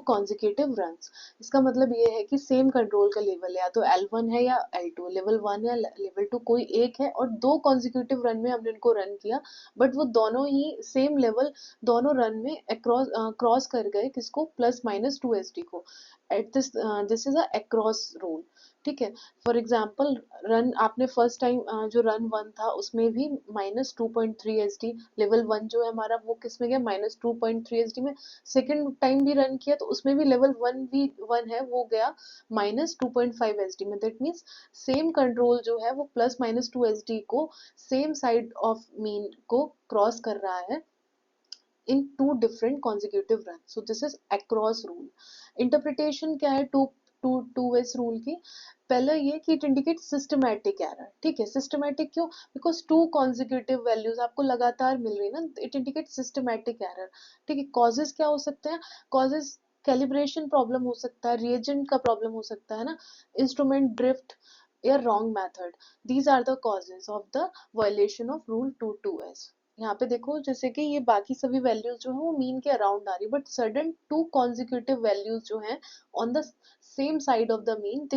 consecutive runs. इसका मतलब ये है कि सेम कंट्रोल का लेवल या तो L1 है या L2, लेवल 1 या लेवल 2 कोई एक है, और दो कॉन्जिक्यूटिव रन में हमने इनको रन किया, बट वो दोनों ही सेम लेवल दोनों रन में क्रॉस कर गए किसको? प्लस माइनस 2 SD को। At this is a across rule. ठीक है, फॉर एग्जाम्पल रन आपने फर्स्ट टाइम जो रन 1 था उसमें भी माइनस 2.3 SD, लेवल 1 जो है हमारा वो किस में गया? माइनस 2.3 SD में। सेकेंड टाइम भी रन किया तो उसमें भी लेवल 1 भी 1 है वो गया माइनस 2.5 SD में। दैट मीन्स सेम कंट्रोल जो है वो प्लस माइनस 2 SD को सेम साइड ऑफ मीन को क्रॉस कर रहा है in two different consecutive runs, so this is across rule। interpretation क्या है टू वेज रूल की? पहले ये कि इट इंडिकेट सिस्टमैटिक एरर। ठीक है, सिस्टमैटिक क्यों? बिकॉज टू कॉन्जिक्यूटिव वैल्यूज आपको लगातार मिल रही है ना, इट इंडिकेट सिस्टमैटिक एरर। ठीक है, कॉजेज क्या हो सकते हैं? कॉजेज कैलिब्रेशन प्रॉब्लम हो सकता है, रिएजेंट का प्रॉब्लम हो सकता है ना, इंस्ट्रूमेंट ड्रिफ्ट या wrong method, these are the causes of the violation of rule 22S। यहाँ पे देखो जैसे कि ये बाकी सभी वैल्यूज जो है वो मीन के अराउंड आ रही है, but sudden two consecutive values जो हैं on the same side of the mean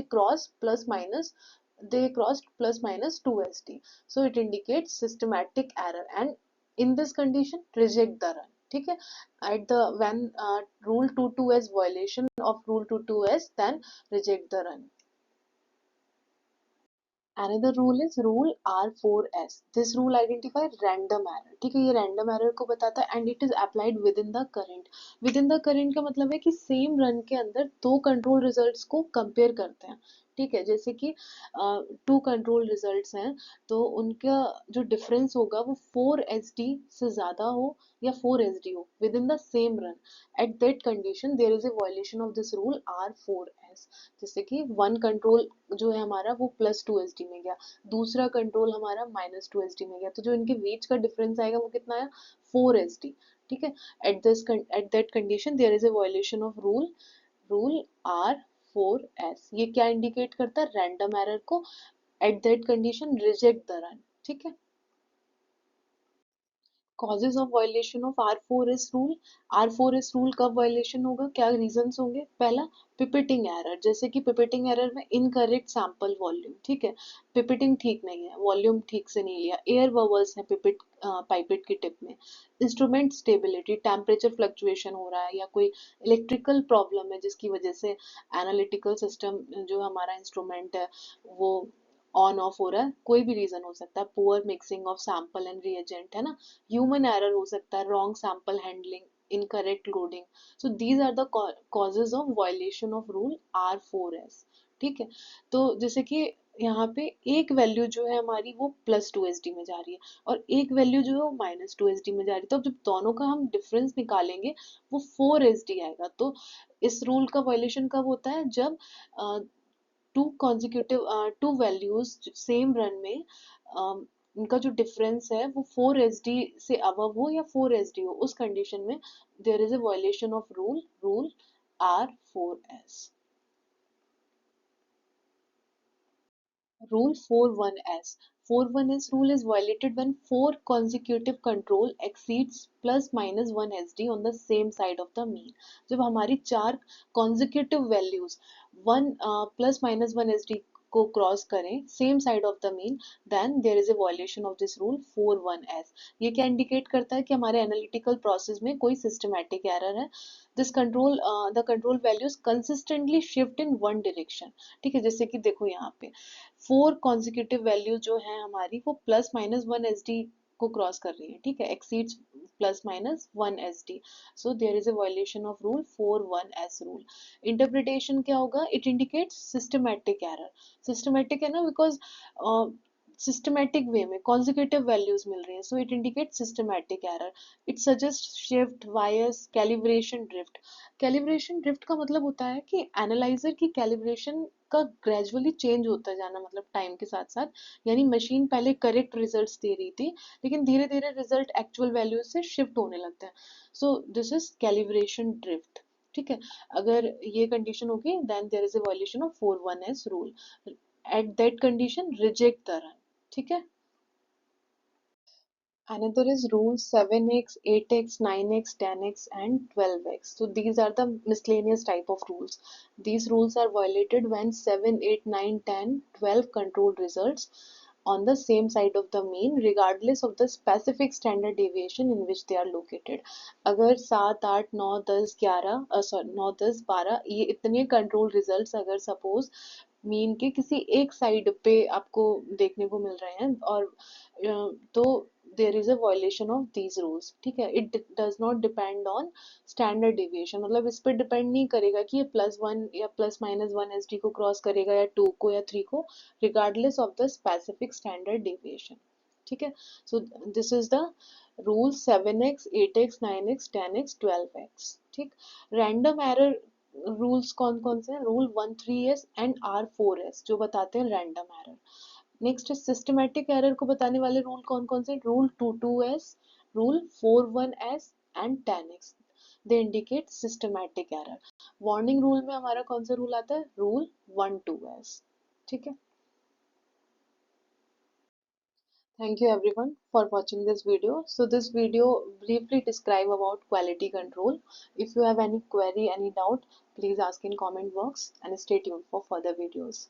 they crossed plus minus 2 SD. So it indicates systematic error, and in this condition reject the run. ठीक है, at the when rule 22s violation of rule 22s, then reject the run. Another rule is rule R4S. This rule identifies random error. ठीक है, ये random error को बताता है and it is applied within the current. Within the current का मतलब है कि same run के अंदर दो control results को compare करते हैं. ठीक है, जैसे कि टू कंट्रोल रिजल्ट्स हैं तो उनका जो डिफरेंस होगा वो 4 SD से ज़्यादा हो या 4 SD हो within the same run, at that condition there is a violation of this rule R4S. जैसे कि वन कंट्रोल जो है हमारा वो +2 SD में गया, दूसरा कंट्रोल हमारा -2 SD में गया, तो जो इनके बीच का डिफरेंस आएगा वो कितना है, 4 SD. ठीक है, at that condition there is a violation of rule R4S. ये क्या इंडिकेट करता है, रैंडम एरर को. At that condition reject the run. ठीक है, causes of violation of R4S rule. R4S rule कब वायलेशन होगा, क्या रीजंस होंगे. पहला, पिपेटिंग एरर, जैसे कि पिपेटिंग एरर में इनकरेक्ट सैंपल वॉल्यूम. ठीक है, पिपेटिंग ठीक नहीं है, वॉल्यूम ठीक से नहीं लिया, एयर बबल्स है पिपेट पाइपेट की टिप में. इंस्ट्रूमेंट स्टेबिलिटी, टेम्परेचर फ्लक्चुएशन हो रहा है या कोई इलेक्ट्रिकल प्रॉब्लम है जिसकी वजह से एनालिटिकल सिस्टम जो हमारा इंस्ट्रूमेंट है वो ऑन ऑफ हो रहा है, कोई भी रीजन हो सकता है. Poor mixing of sample and reagent, है ना. ह्यूमन एरर हो सकता है, wrong sample handling, incorrect loading. So these are the causes of violation of rule R4S. ठीक है, तो जैसे कि यहाँ पे एक वैल्यू जो है हमारी वो +2 SD में जा रही है और एक वैल्यू जो है वो -2 SD में जा रही है, तो अब जब दोनों का हम डिफरेंस निकालेंगे वो 4 SD आएगा. तो इस रूल का वायलेशन कब होता है, जब टू वैल्यूज सेम रन में उनका जो डिफरेंस है वो 4 SD से अबव हो या 4 SD हो, उस कंडीशन में there is a violation of rule R4S. Rule 41S. 41S rule is violated when four consecutive control exceeds ±1 SD on the same side of the mean. जब हमारी चार consecutive values वन +-1 SD को cross करें same side of the mean, then there is a violation of this rule 41S. ये क्या indicate करता है कि हमारे एनालिटिकल प्रोसेस में कोई सिस्टमैटिक एरर है. This control the control values consistently shift in one direction. ठीक है, जैसे कि देखो यहाँ पे 4 consecutive वैल्यू जो है हमारी वो +-1 SD को क्रॉस कर रही है. ठीक है, exceeds +-1 SD. So there is a violation of rule 41S rule. Interpretation क्या होगा, it indicates systematic error. Systematic है ना, बिकॉज सिस्टमैटिक वे में कॉन्जिक्यूटिव वैल्यूज मिल रही है, so it indicate systematic error. It suggest shift bias calibration drift. Calibration drift का मतलब होता है कि एनालाइजर की कैलिब्रेशन का ग्रेजुअली चेंज होता जाना, मतलब टाइम के साथ साथ. यानी मशीन पहले करेक्ट रिजल्ट्स दे रही थी लेकिन धीरे धीरे रिजल्ट एक्चुअल वैल्यू से शिफ्ट होने लगते हैं. So this is calibration drift. ठीक है, अगर ये कंडीशन होगी then there is a violation of 41S rule. At that condition reject the run. ठीक है, another is rule 7x, 8x, 9x, 10x and 12x. So these are the miscellaneous type of rules. These rules are violated when 7, 8, 9, 10, 12 control results on the same side of the mean regardless of the specific standard deviation in which they are located. अगर 7, 8, 9, 10, 11 sorry 9, 10, 12 ये इतने control results अगर suppose mean के किसी एक side पे आपको देखने को मिल रहे हैं और तो there is a violation of these rules. ठीक है, it does not depend on standard deviation, मतलब इस पर डिपेंड नहीं करेगा कि ये +1 या +-1 SD को क्रॉस करेगा या 2 को या 3 को, regardless of the specific standard deviation. ठीक है, so this is the rule 7x, 8x, 9x, 10x, 12x. ठीक, रैंडम एरर रूल्स कौन कौन से हैं, रूल 13S एंड R4S जो बताते हैं random error. Next systematic error को बताने वाले रूल कौन कौन से, rule 22S, rule 41S and 10x. They indicate systematic error. Warning rule में हमारा कौन सा रूल आता है, रूल 12S. ठीक है, Thank you everyone for watching this video. So this video briefly describe about quality control. If you have any query, any doubt, please ask in comment box and stay tuned for further videos.